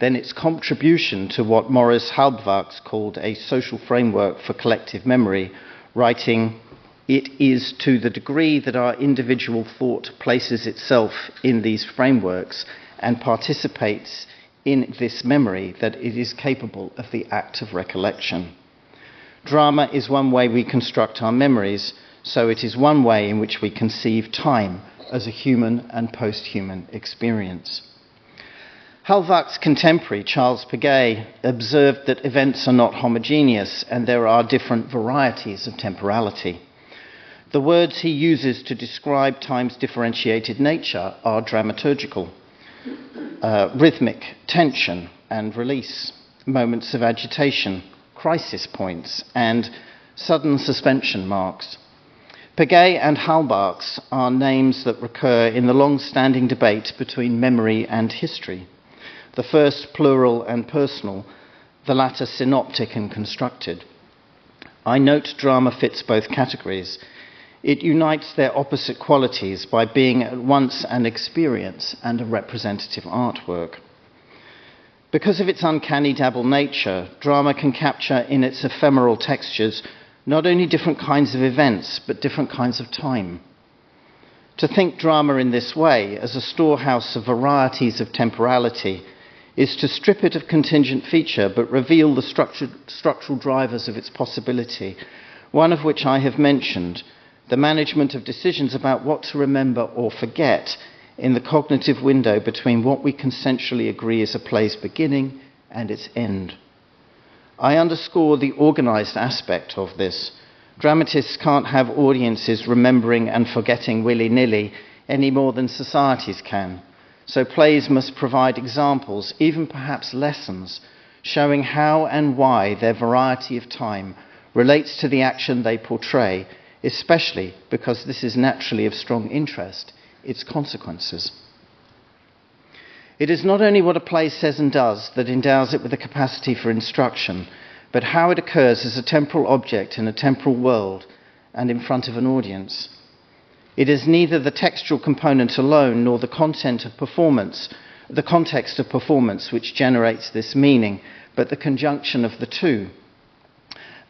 then its contribution to what Maurice Halbwachs called a social framework for collective memory, writing, "It is to the degree that our individual thought places itself in these frameworks and participates in this memory that it is capable of the act of recollection." Drama is one way we construct our memories, so it is one way in which we conceive time as a human and post-human experience. Halbwachs' contemporary, Charles Piguet, observed that events are not homogeneous and there are different varieties of temporality. The words he uses to describe time's differentiated nature are dramaturgical, rhythmic, tension and release, moments of agitation, crisis points, and sudden suspension marks. Piguet and Halbwachs are names that recur in the long-standing debate between memory and history, the first plural and personal, the latter synoptic and constructed. I note drama fits both categories. It unites their opposite qualities by being at once an experience and a representative artwork. Because of its uncanny double nature, drama can capture in its ephemeral textures not only different kinds of events, but different kinds of time. To think drama in this way, as a storehouse of varieties of temporality, is to strip it of contingent feature, but reveal the structural drivers of its possibility, one of which I have mentioned, the management of decisions about what to remember or forget in the cognitive window between what we consensually agree is a play's beginning and its end. I underscore the organized aspect of this. Dramatists can't have audiences remembering and forgetting willy-nilly any more than societies can. So plays must provide examples, even perhaps lessons, showing how and why their variety of time relates to the action they portray, especially because this is naturally of strong interest, its consequences. It is not only what a play says and does that endows it with a capacity for instruction, but how it occurs as a temporal object in a temporal world and in front of an audience. It is neither the textual component alone nor the content of performance, the context of performance which generates this meaning, but the conjunction of the two.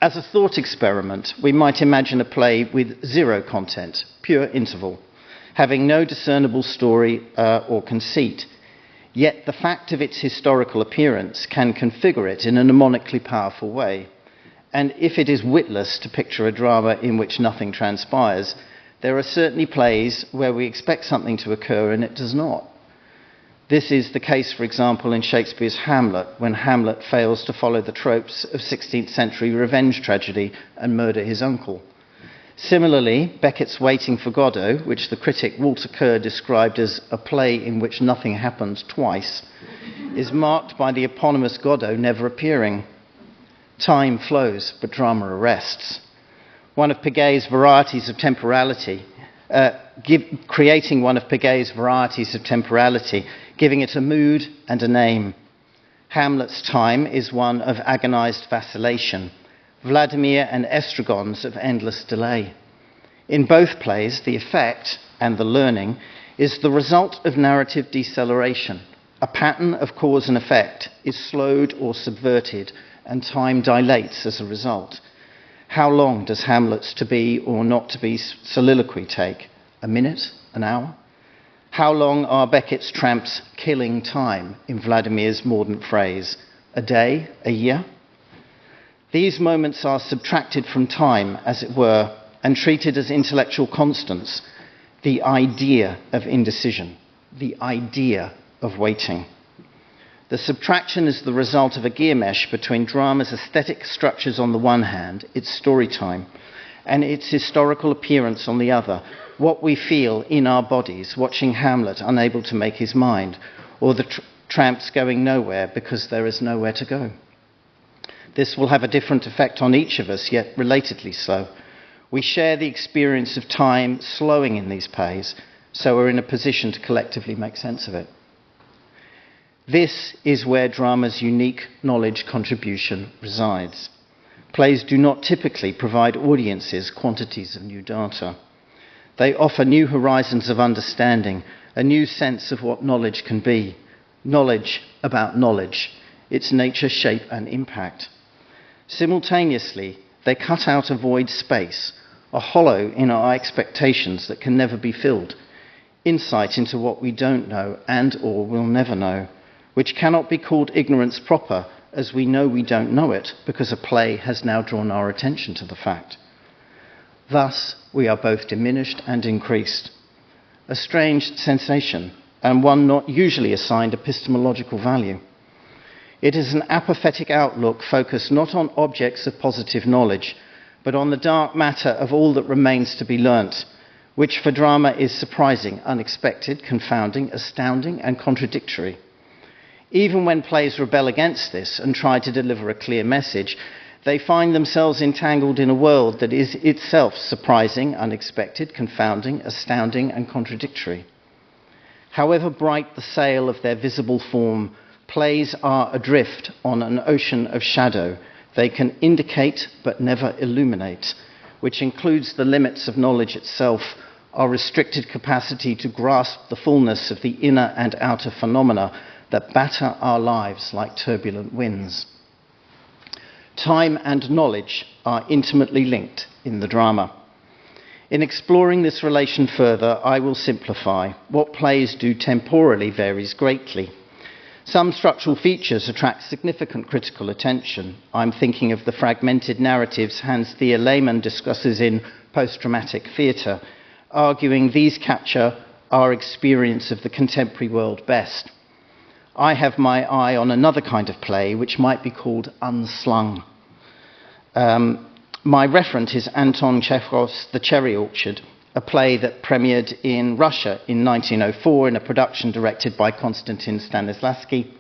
As a thought experiment, we might imagine a play with zero content, pure interval, having no discernible story or conceit. Yet the fact of its historical appearance can configure it in a mnemonically powerful way. And if it is witless to picture a drama in which nothing transpires, there are certainly plays where we expect something to occur and it does not. This is the case, for example, in Shakespeare's Hamlet, when Hamlet fails to follow the tropes of 16th century revenge tragedy and murder his uncle. Similarly, Beckett's Waiting for Godot, which the critic Walter Kerr described as a play in which nothing happens twice, is marked by the eponymous Godot never appearing. Time flows, but drama arrests. One of Piguet's varieties of temporality, creating one of Piguet's varieties of temporality, giving it a mood and a name. Hamlet's time is one of agonized vacillation, Vladimir and Estragon's of endless delay. In both plays, the effect and the learning is the result of narrative deceleration. A pattern of cause and effect is slowed or subverted, and time dilates as a result. How long does Hamlet's to be or not to be soliloquy take? A minute? An hour? How long are Beckett's tramps killing time, in Vladimir's mordant phrase? A day? A year? These moments are subtracted from time, as it were, and treated as intellectual constants, the idea of indecision, the idea of waiting. The subtraction is the result of a gear mesh between drama's aesthetic structures on the one hand, its story time, and its historical appearance on the other, what we feel in our bodies watching Hamlet unable to make his mind, or the tramps going nowhere because there is nowhere to go. This will have a different effect on each of us, yet relatedly so. We share the experience of time slowing in these plays, so we're in a position to collectively make sense of it. This is where drama's unique knowledge contribution resides. Plays do not typically provide audiences quantities of new data. They offer new horizons of understanding, a new sense of what knowledge can be, knowledge about knowledge, its nature, shape, and impact. Simultaneously, they cut out a void space, a hollow in our expectations that can never be filled, insight into what we don't know and or will never know, which cannot be called ignorance proper, as we know we don't know it because a play has now drawn our attention to the fact. Thus, we are both diminished and increased. A strange sensation, and one not usually assigned epistemological value. It is an apathetic outlook focused not on objects of positive knowledge, but on the dark matter of all that remains to be learnt, which for drama is surprising, unexpected, confounding, astounding, and contradictory. Even when plays rebel against this and try to deliver a clear message, they find themselves entangled in a world that is itself surprising, unexpected, confounding, astounding, and contradictory. However bright the sail of their visible form, plays are adrift on an ocean of shadow. They can indicate but never illuminate, which includes the limits of knowledge itself, our restricted capacity to grasp the fullness of the inner and outer phenomena that batter our lives like turbulent winds. Time and knowledge are intimately linked in the drama. In exploring this relation further, I will simplify. What plays do temporally varies greatly. Some structural features attract significant critical attention. I'm thinking of the fragmented narratives Hans Theo Lehmann discusses in Post-Dramatic Theatre, arguing these capture our experience of the contemporary world best. I have my eye on another kind of play, which might be called unslung. My referent is Anton Chekhov's The Cherry Orchard, a play that premiered in Russia in 1904 in a production directed by Konstantin Stanislavski,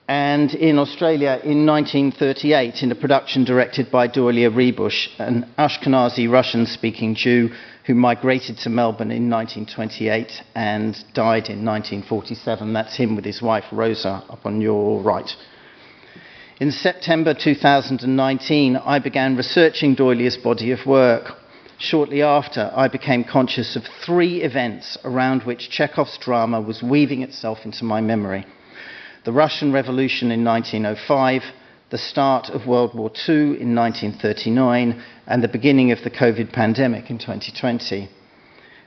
and in Australia in 1938 in a production directed by Dorlia Rebush, an Ashkenazi Russian-speaking Jew who migrated to Melbourne in 1928 and died in 1947. That's him with his wife Rosa up on your right. In September 2019, I began researching Dorlia's body of work. Shortly after, I became conscious of 3 events around which Chekhov's drama was weaving itself into my memory. The Russian Revolution in 1905, the start of World War II in 1939, and the beginning of the COVID pandemic in 2020.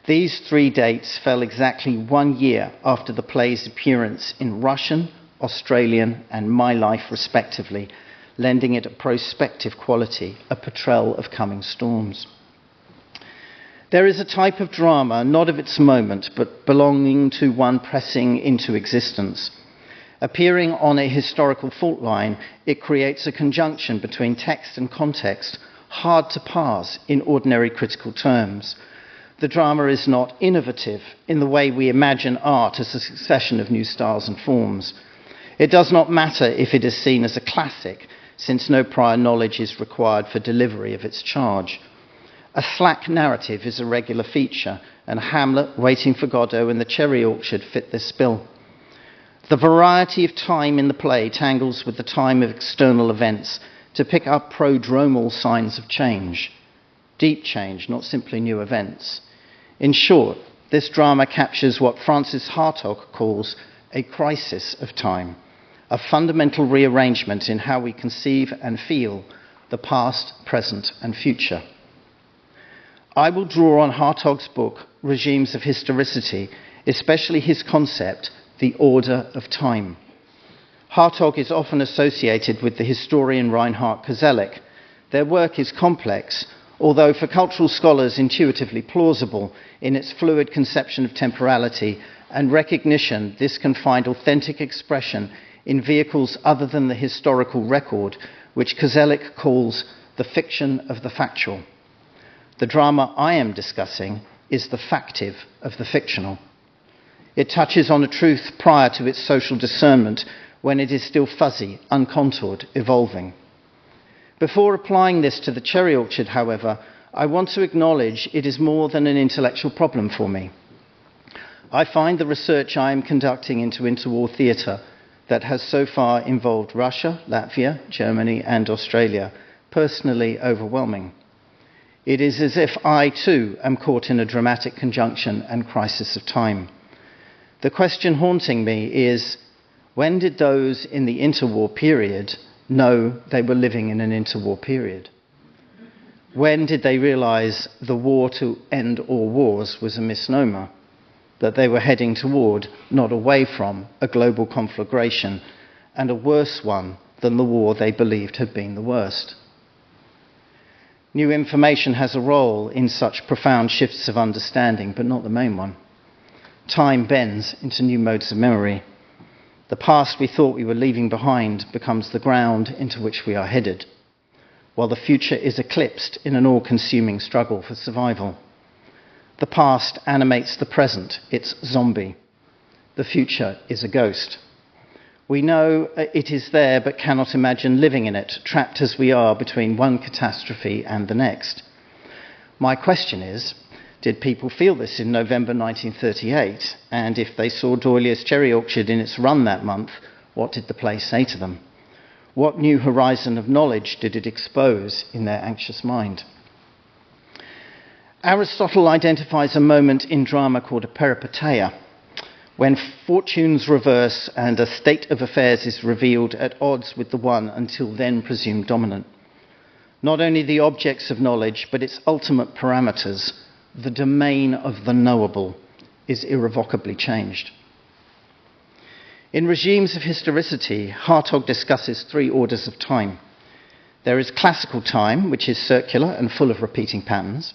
These 3 dates fell exactly 1 year after the play's appearance in Russian, Australian, and My Life, respectively, lending it a prospective quality, a portrayal of coming storms. There is a type of drama, not of its moment, but belonging to one pressing into existence. Appearing on a historical fault line, it creates a conjunction between text and context, hard to parse in ordinary critical terms. The drama is not innovative in the way we imagine art as a succession of new styles and forms. It does not matter if it is seen as a classic, since no prior knowledge is required for delivery of its charge. A slack narrative is a regular feature, and Hamlet, Waiting for Godot, and The Cherry Orchard fit this bill. The variety of time in the play tangles with the time of external events to pick up prodromal signs of change. Deep change, not simply new events. In short, this drama captures what Francis Hartog calls a crisis of time, a fundamental rearrangement in how we conceive and feel the past, present, and future. I will draw on Hartog's book, Regimes of Historicity, especially his concept, the order of time. Hartog is often associated with the historian Reinhard Koselleck. Their work is complex, although for cultural scholars intuitively plausible in its fluid conception of temporality and recognition this can find authentic expression in vehicles other than the historical record, which Kozelik calls the fiction of the factual. The drama I am discussing is the factive of the fictional. It touches on a truth prior to its social discernment, when it is still fuzzy, uncontoured, evolving. Before applying this to the cherry orchard, however, I want to acknowledge it is more than an intellectual problem for me. I find the research I am conducting into interwar theatre that has so far involved Russia, Latvia, Germany, and Australia personally overwhelming. It is as if I, too, am caught in a dramatic conjunction and crisis of time. The question haunting me is, when did those in the interwar period know they were living in an interwar period? When did they realize the war to end all wars was a misnomer, that they were heading toward, not away from, a global conflagration, and a worse one than the war they believed had been the worst? New information has a role in such profound shifts of understanding, but not the main one. Time bends into new modes of memory. The past we thought we were leaving behind becomes the ground into which we are headed, while the future is eclipsed in an all-consuming struggle for survival. The past animates the present, its zombie. The future is a ghost. We know it is there, but cannot imagine living in it, trapped as we are between one catastrophe and the next. My question is, did people feel this in November 1938? And if they saw D'Oylier's cherry orchard in its run that month, what did the play say to them? What new horizon of knowledge did it expose in their anxious mind? Aristotle identifies a moment in drama called a peripeteia, when fortunes reverse and a state of affairs is revealed at odds with the one until then presumed dominant. Not only the objects of knowledge, but its ultimate parameters, the domain of the knowable, is irrevocably changed. In Regimes of Historicity, Hartog discusses 3 orders of time. There is classical time, which is circular and full of repeating patterns.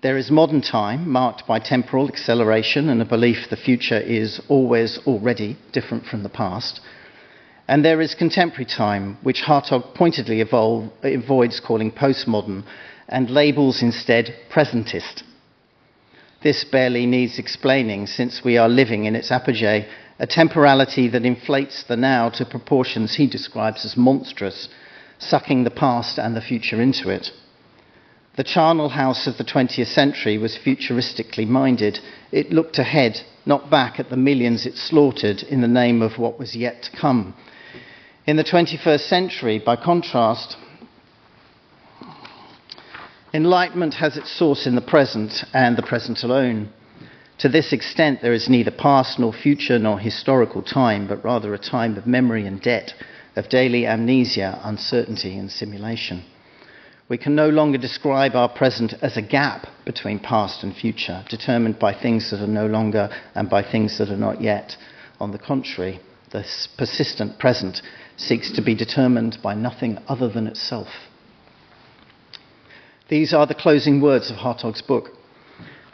There is modern time, marked by temporal acceleration and a belief the future is always already different from the past. And there is contemporary time, which Hartog pointedly avoids calling postmodern and labels instead presentist. This barely needs explaining, since we are living in its apogee, a temporality that inflates the now to proportions he describes as monstrous, sucking the past and the future into it. The charnel house of the 20th century was futuristically minded. It looked ahead, not back at the millions it slaughtered in the name of what was yet to come. In the 21st century, by contrast, enlightenment has its source in the present, and the present alone. To this extent, there is neither past nor future nor historical time, but rather a time of memory and debt, of daily amnesia, uncertainty, and simulation. We can no longer describe our present as a gap between past and future, determined by things that are no longer and by things that are not yet. On the contrary, the persistent present seeks to be determined by nothing other than itself. These are the closing words of Hartog's book.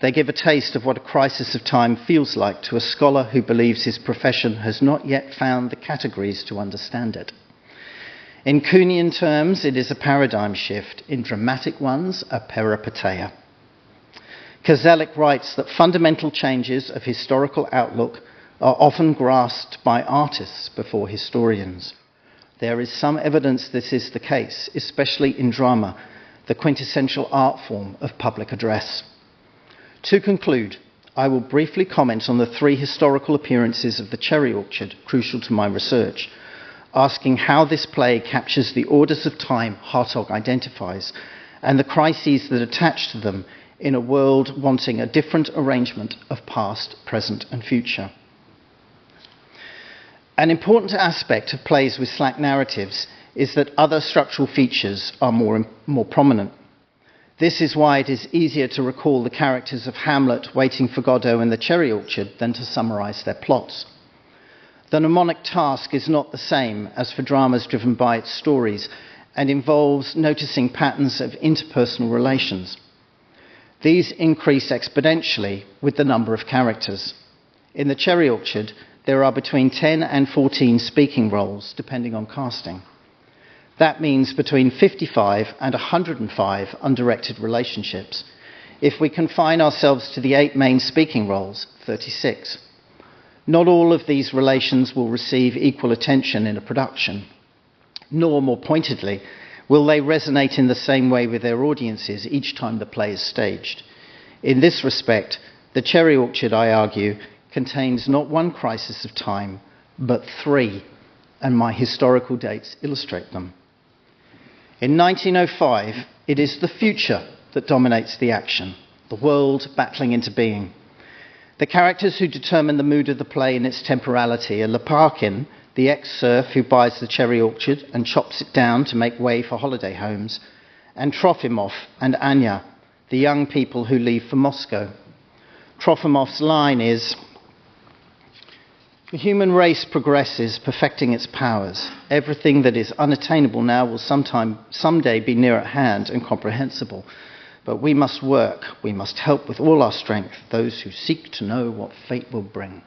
They give a taste of what a crisis of time feels like to a scholar who believes his profession has not yet found the categories to understand it. In Kuhnian terms, it is a paradigm shift. In dramatic ones, a peripeteia. Kozelik writes that fundamental changes of historical outlook are often grasped by artists before historians. There is some evidence this is the case, especially in drama, the quintessential art form of public address. To conclude, I will briefly comment on the 3 historical appearances of the cherry orchard crucial to my research, asking how this play captures the orders of time Hartog identifies and the crises that attach to them in a world wanting a different arrangement of past, present, and future. An important aspect of plays with slack narratives is that other structural features are more prominent. This is why it is easier to recall the characters of Hamlet, Waiting for Godot, and the cherry orchard than to summarize their plots. The mnemonic task is not the same as for dramas driven by its stories and involves noticing patterns of interpersonal relations. These increase exponentially with the number of characters. In the cherry orchard, there are between 10 and 14 speaking roles, depending on casting. That means between 55 and 105 undirected relationships. If we confine ourselves to the 8 main speaking roles, 36. Not all of these relations will receive equal attention in a production, nor, more pointedly, will they resonate in the same way with their audiences each time the play is staged. In this respect, The Cherry Orchard, I argue, contains not one crisis of time, but 3, and my historical dates illustrate them. In 1905, it is the future that dominates the action, the world battling into being. The characters who determine the mood of the play in its temporality are Leparkin, the ex-serf who buys the cherry orchard and chops it down to make way for holiday homes, and Trofimov and Anya, the young people who leave for Moscow. Trofimov's line is, "The human race progresses, perfecting its powers. Everything that is unattainable now will someday be near at hand and comprehensible. But we must work, we must help with all our strength those who seek to know what fate will bring."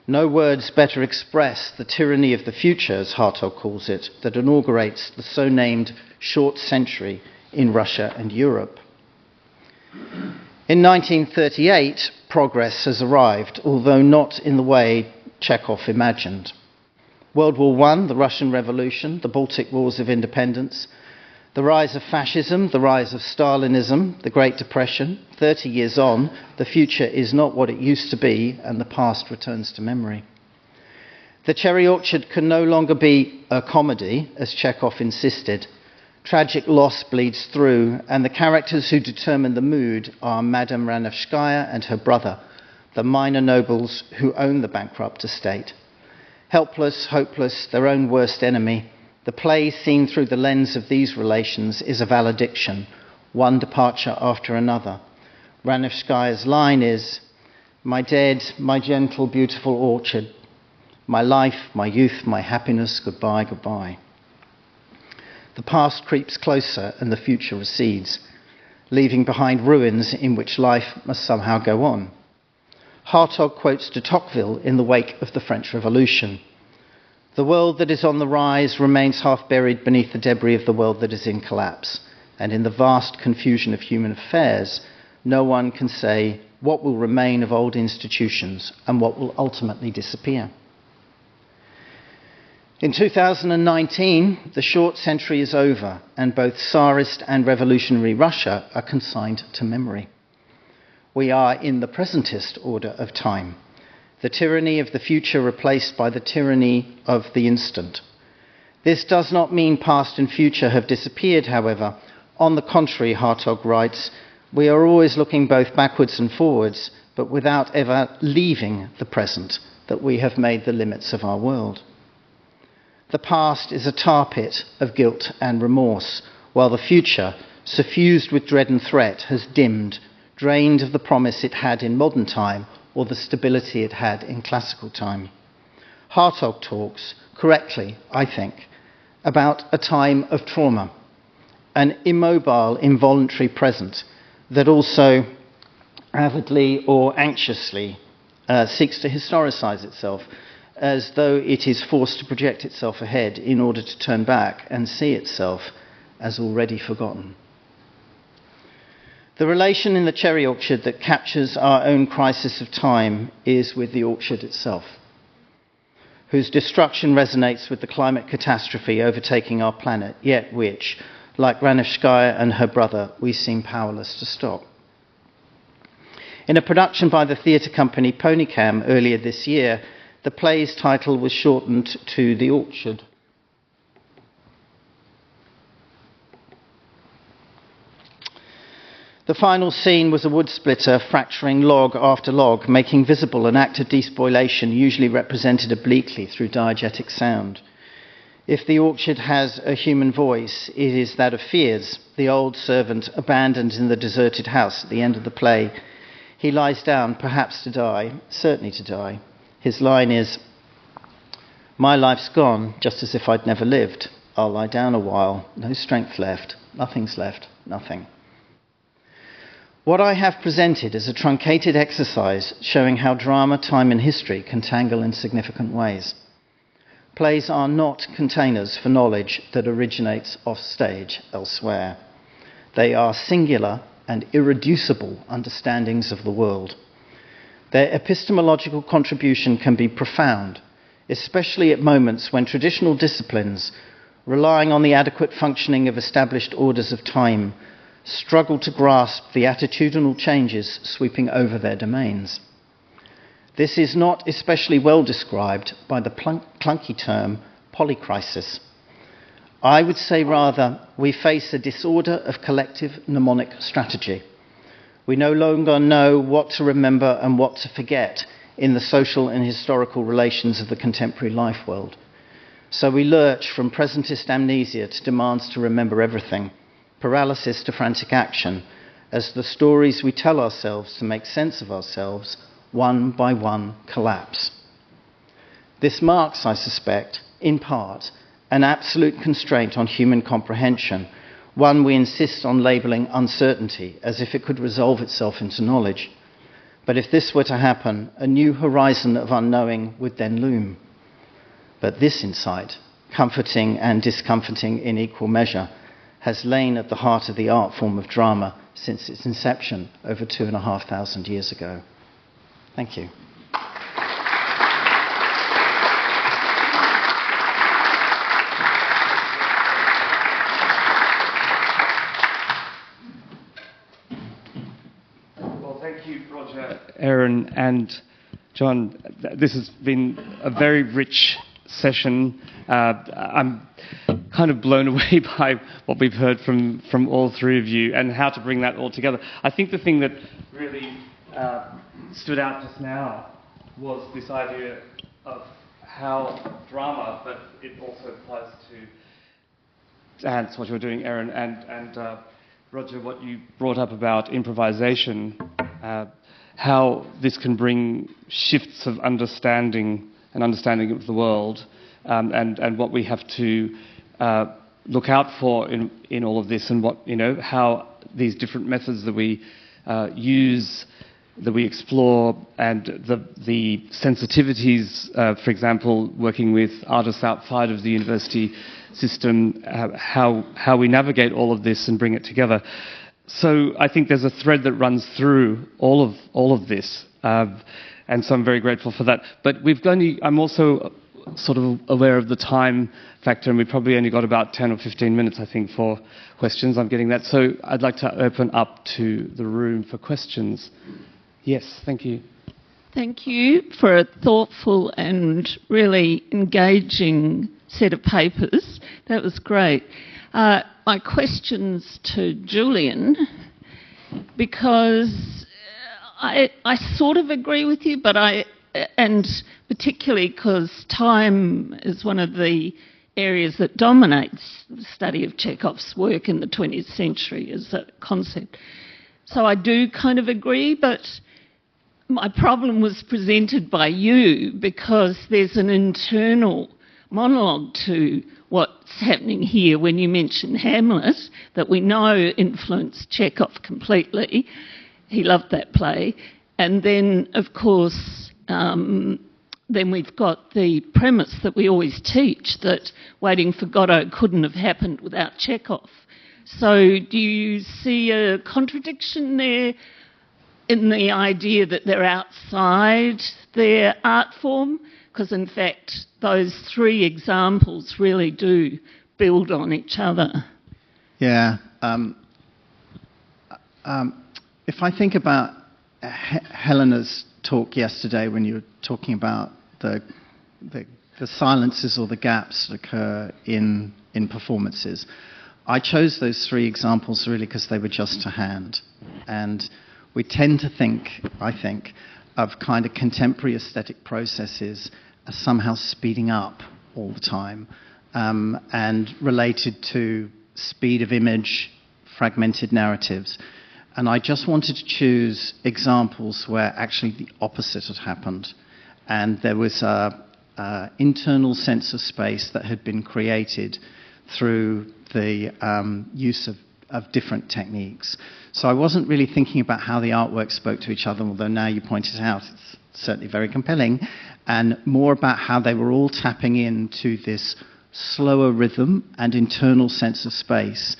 No words better express the tyranny of the future, as Hartog calls it, that inaugurates the so-named short century in Russia and Europe. In 1938, progress has arrived, although not in the way Chekhov imagined. World War I, the Russian Revolution, the Baltic Wars of Independence, the rise of fascism, the rise of Stalinism, the Great Depression. 30 years on, the future is not what it used to be, and the past returns to memory. The Cherry Orchard can no longer be a comedy, as Chekhov insisted. Tragic loss bleeds through, and the characters who determine the mood are Madame Ranevskaya and her brother, the minor nobles who own the bankrupt estate. Helpless, hopeless, their own worst enemy, the play seen through the lens of these relations is a valediction, one departure after another. Ranevskaya's line is, "My dead, my gentle, beautiful orchard, my life, my youth, my happiness, goodbye, goodbye." The past creeps closer and the future recedes, leaving behind ruins in which life must somehow go on. Hartog quotes de Tocqueville in the wake of the French Revolution. "The world that is on the rise remains half buried beneath the debris of the world that is in collapse, and in the vast confusion of human affairs, no one can say what will remain of old institutions and what will ultimately disappear." In 2019, the short century is over, and both Tsarist and revolutionary Russia are consigned to memory. We are in the presentist order of time, the tyranny of the future replaced by the tyranny of the instant. This does not mean past and future have disappeared, however. On the contrary, Hartog writes, we are always looking both backwards and forwards, but without ever leaving the present, that we have made the limits of our world. The past is a tar pit of guilt and remorse, while the future, suffused with dread and threat, has dimmed, drained of the promise it had in modern time or the stability it had in classical time. Hartog talks, correctly, I think, about a time of trauma, an immobile, involuntary present that also avidly or anxiously seeks to historicize itself, as though it is forced to project itself ahead in order to turn back and see itself as already forgotten. The relation in the cherry orchard that captures our own crisis of time is with the orchard itself, whose destruction resonates with the climate catastrophe overtaking our planet, yet which, like Ranevskaya and her brother, we seem powerless to stop. In a production by the theatre company Ponycam earlier this year, the play's title was shortened to The Orchard. The final scene was a wood splitter fracturing log after log, making visible an act of despoilation usually represented obliquely through diegetic sound. If the orchard has a human voice, it is that of Fiers, the old servant abandoned in the deserted house at the end of the play. He lies down, perhaps to die, certainly to die. His line is, "My life's gone, just as if I'd never lived. I'll lie down a while, no strength left, nothing's left, nothing." What I have presented is a truncated exercise showing how drama, time and history can tangle in significant ways. Plays are not containers for knowledge that originates off stage elsewhere. They are singular and irreducible understandings of the world. Their epistemological contribution can be profound, especially at moments when traditional disciplines, relying on the adequate functioning of established orders of time, struggle to grasp the attitudinal changes sweeping over their domains. This is not especially well described by the clunky term polycrisis. I would say rather we face a disorder of collective mnemonic strategy. We no longer know what to remember and what to forget in the social and historical relations of the contemporary life world. So we lurch from presentist amnesia to demands to remember everything, paralysis to frantic action, as the stories we tell ourselves to make sense of ourselves one by one collapse. This marks, I suspect, in part, an absolute constraint on human comprehension, one we insist on labelling uncertainty, as if it could resolve itself into knowledge. But if this were to happen, a new horizon of unknowing would then loom. But this insight, comforting and discomforting in equal measure, has lain at the heart of the art form of drama since its inception over 2,500 years ago. Thank you. Well, thank you, Roger, Erin, and John. This has been a very rich session. I'm kind of blown away by what we've heard from all three of you and how to bring that all together. I think the thing that really stood out just now was this idea of how drama, but it also applies to Hans, what you were doing, Erin, and Roger, what you brought up about improvisation, how this can bring shifts of understanding of the world, and what we have to look out for in all of this, and what, how these different methods that we use, that we explore, and the sensitivities, for example, working with artists outside of the university system, how we navigate all of this and bring it together. So I think there's a thread that runs through all of this, and so I'm very grateful for that. But I'm also sort of aware of the time factor, and we probably only got about 10 or 15 minutes, I think, for questions. I'm getting that. So I'd like to open up to the room for questions. Yes, thank you. Thank you for a thoughtful and really engaging set of papers. That was great. My question's to Julian, because I sort of agree with you, and particularly because time is one of the areas that dominates the study of Chekhov's work in the 20th century as a concept. So I do kind of agree, but my problem was presented by you because there's an internal monologue to what's happening here when you mention Hamlet, that we know influenced Chekhov completely. He loved that play. And then, of course, then we've got the premise that we always teach, that Waiting for Godot couldn't have happened without Chekhov. So do you see a contradiction there in the idea that they're outside their art form? Because, in fact, those three examples really do build on each other. Yeah. If I think about Helena's talk yesterday, when you were talking about the silences or the gaps that occur in performances, I chose those three examples really because they were just to hand. And we tend to think, I think, of kind of contemporary aesthetic processes as somehow speeding up all the time, and related to speed of image, fragmented narratives. And I just wanted to choose examples where actually the opposite had happened. And there was an internal sense of space that had been created through the use of different techniques. So I wasn't really thinking about how the artwork spoke to each other, although now you pointed out it's certainly very compelling. and more about how they were all tapping into this slower rhythm and internal sense of space,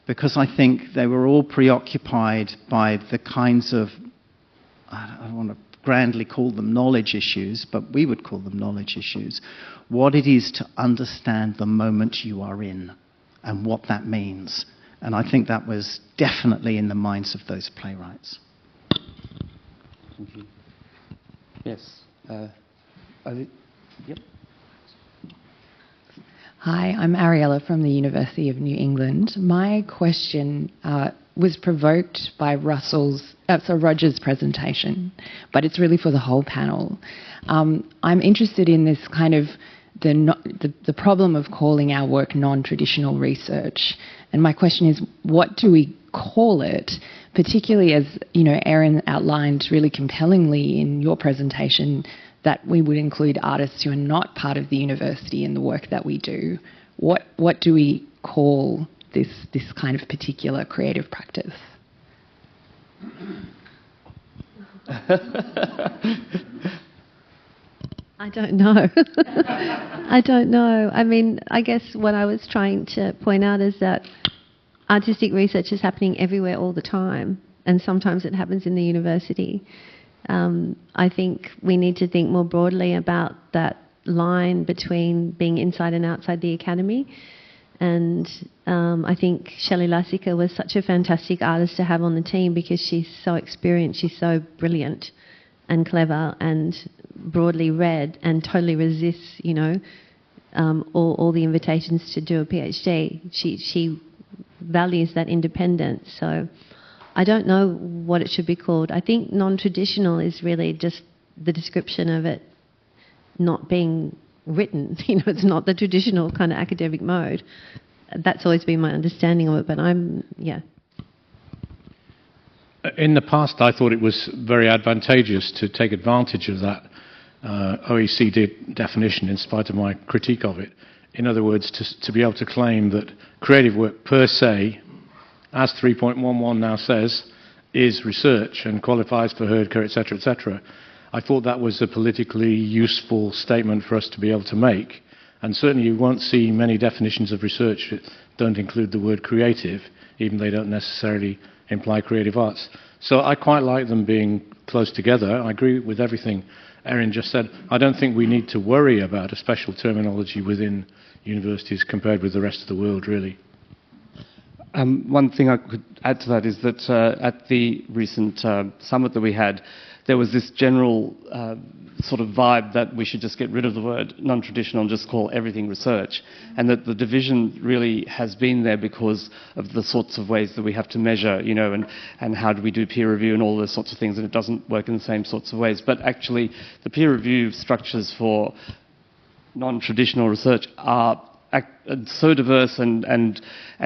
because I think they were all preoccupied by the kinds of, I don't want to grandly call them knowledge issues, but we would call them knowledge issues, what it is to understand the moment you are in and what that means. And I think that was definitely in the minds of those playwrights. Thank you. Yes. Yep. Hi, I'm Ariella from the University of New England. My question was provoked by Roger's presentation, but it's really for the whole panel. I'm interested in this kind of the problem of calling our work non-traditional research. And my question is, what do we call it, particularly as, Erin outlined really compellingly in your presentation that we would include artists who are not part of the university in the work that we do. What do we call this kind of particular creative practice? I don't know. I don't know. I mean, I guess what I was trying to point out is that artistic research is happening everywhere all the time, and sometimes it happens in the university. I think we need to think more broadly about that line between being inside and outside the academy. And I think Shelley Lassica was such a fantastic artist to have on the team because she's so experienced, she's so brilliant and clever and broadly read and totally resists, all the invitations to do a PhD. She values that independence. So I don't know what it should be called. I think non-traditional is really just the description of it not being written. It's not the traditional kind of academic mode. That's always been my understanding of it, but In the past, I thought it was very advantageous to take advantage of that OECD definition in spite of my critique of it. In other words, to be able to claim that creative work per se, as 3.11 now says, is research and qualifies for HERDCA, etc., etc. I thought that was a politically useful statement for us to be able to make. And certainly you won't see many definitions of research that don't include the word creative, even though they don't necessarily imply creative arts. So I quite like them being close together. I agree with everything Erin just said. I don't think we need to worry about a special terminology within universities compared with the rest of the world, really. One thing I could add to that is that at the recent summit that we had, there was this general sort of vibe that we should just get rid of the word non-traditional and just call everything research, and that the division really has been there because of the sorts of ways that we have to measure, and how do we do peer review and all those sorts of things, and it doesn't work in the same sorts of ways. But actually, the peer review structures for non-traditional research are so diverse and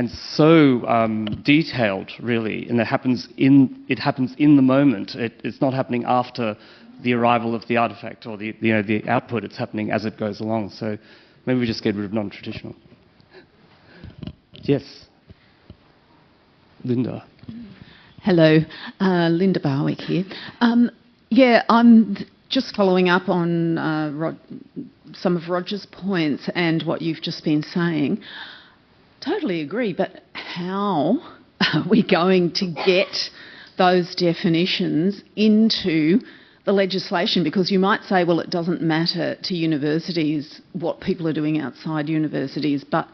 so detailed, really, and it happens in the moment. It's not happening after the arrival of the artifact or the output. It's happening as it goes along. So maybe we just get rid of non-traditional. Yes, Linda. Hello, Linda Barwick here. I'm just following up on some of Roger's points and what you've just been saying. Totally agree, but how are we going to get those definitions into the legislation? Because you might say, well, it doesn't matter to universities what people are doing outside universities, but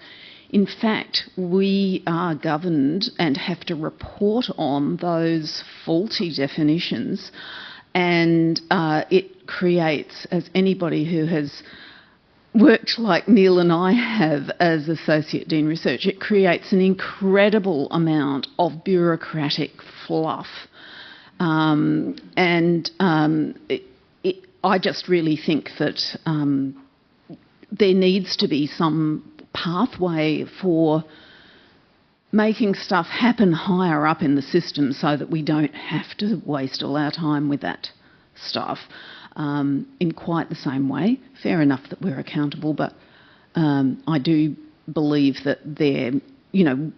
in fact, we are governed and have to report on those faulty definitions, and it creates, as anybody who has worked like Neil and I have as Associate Dean Research, it creates an incredible amount of bureaucratic fluff. I just really think that there needs to be some pathway for making stuff happen higher up in the system so that we don't have to waste all our time with that stuff. In quite the same way. Fair enough that we're accountable, but I do believe that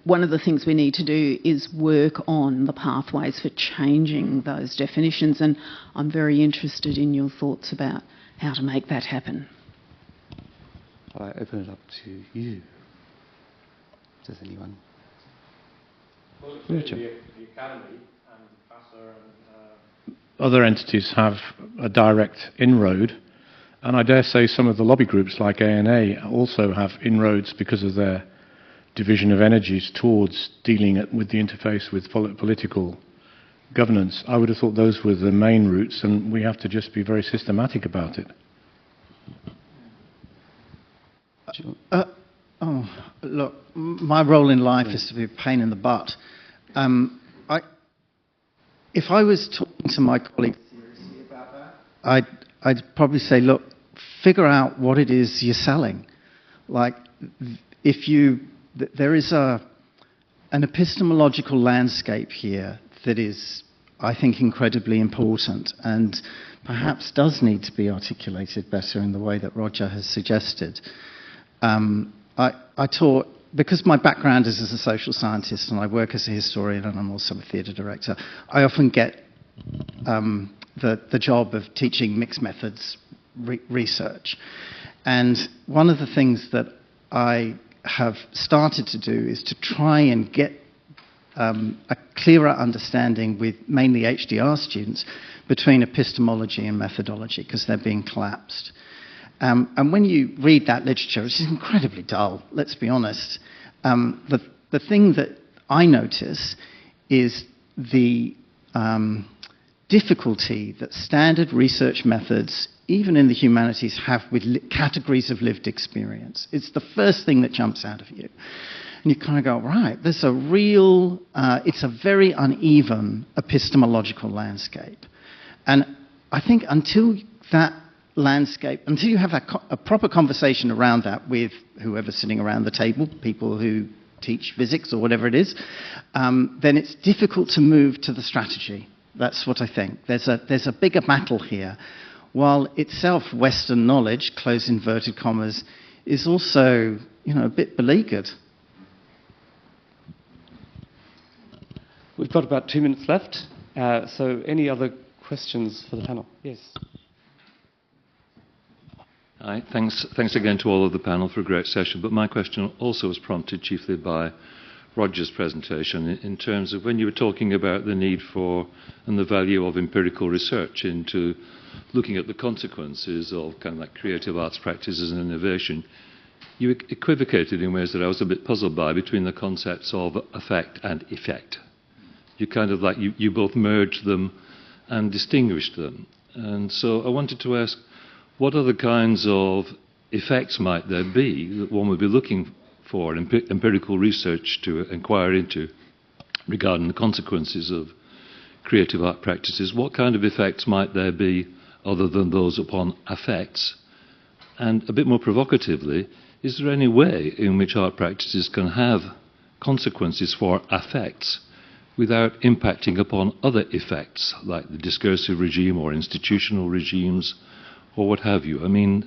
one of the things we need to do is work on the pathways for changing those definitions, and I'm very interested in your thoughts about how to make that happen. I open it up to you. Does anyone? Well, the Academy and FAHA and other entities have a direct inroad, and I dare say some of the lobby groups like ANA also have inroads because of their division of energies towards dealing with the interface with political governance. I would have thought those were the main routes, and we have to just be very systematic about it. Look, my role in life is to be a pain in the butt. If I was talking to my colleagues seriously about that, I'd probably say, look, figure out what it is you're selling. Like, there is an epistemological landscape here that is, I think, incredibly important and perhaps does need to be articulated better in the way that Roger has suggested. I taught, because my background is as a social scientist and I work as a historian and I'm also a theatre director, I often get the job of teaching mixed methods research. And one of the things that I have started to do is to try and get a clearer understanding with mainly HDR students between epistemology and methodology, because they're being collapsed. And when you read that literature, which is incredibly dull, let's be honest, the thing that I notice is the difficulty that standard research methods, even in the humanities, have with categories of lived experience. It's the first thing that jumps out of you. And you kind of go, right, there's a real, it's a very uneven epistemological landscape. And I think until you have a proper conversation around that with whoever's sitting around the table, people who teach physics or whatever it is, then it's difficult to move to the strategy. That's what I think. There's a bigger battle here. While itself Western knowledge, close inverted commas, is also, a bit beleaguered. We've got about 2 minutes left. So any other questions for the panel? Yes. Hi, thanks again to all of the panel for a great session. But my question also was prompted chiefly by Roger's presentation in terms of when you were talking about the need for and the value of empirical research into looking at the consequences of kind of like creative arts practices and innovation. You equivocated in ways that I was a bit puzzled by between the concepts of effect and effect. You kind of like, you both merged them and distinguished them. And so I wanted to ask, what other kinds of effects might there be that one would be looking for empirical research to inquire into regarding the consequences of creative art practices? What kind of effects might there be other than those upon affects? And a bit more provocatively, is there any way in which art practices can have consequences for affects without impacting upon other effects, like the discursive regime or institutional regimes, or what have you? I mean,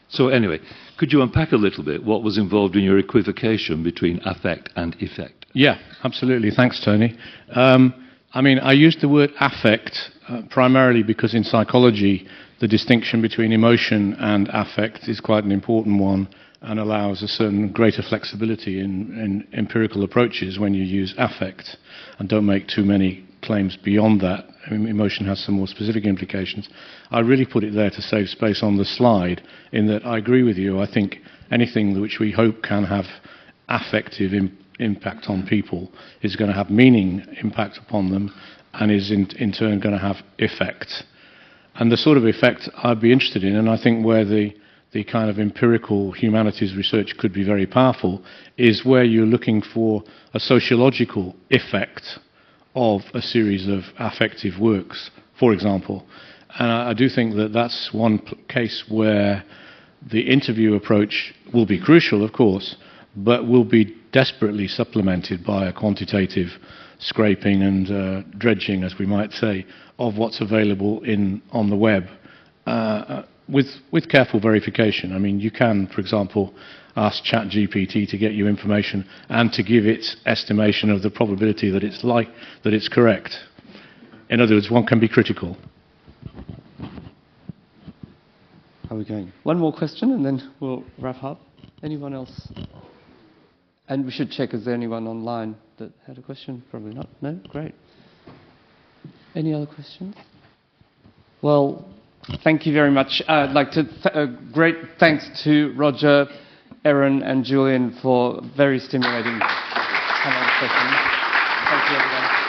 so anyway, could you unpack a little bit what was involved in your equivocation between affect and effect? Yeah, absolutely. Thanks, Tony. I used the word affect primarily because in psychology, the distinction between emotion and affect is quite an important one and allows a certain greater flexibility in empirical approaches when you use affect and don't make too many claims beyond that. Emotion has some more specific implications. I really put it there to save space on the slide in that I agree with you. I think anything which we hope can have affective impact on people is going to have meaning impact upon them and is in turn going to have effect. And the sort of effect I'd be interested in, and I think where the kind of empirical humanities research could be very powerful, is where you're looking for a sociological effect of a series of affective works, for example. And I do think that that's one case where the interview approach will be crucial, of course, but will be desperately supplemented by a quantitative scraping and dredging, as we might say, of what's available on the web, with careful verification. I mean, you can, for example, ask ChatGPT to get you information and to give its estimation of the probability that it's correct. In other words, one can be critical. How are we going? One more question and then we'll wrap up. Anyone else? And we should check, is there anyone online that had a question? Probably not. No? Great. Any other questions? Well, thank you very much. I'd like to great thanks to Roger, Erin and Julian for very stimulating panel sessions. Thank you, everyone.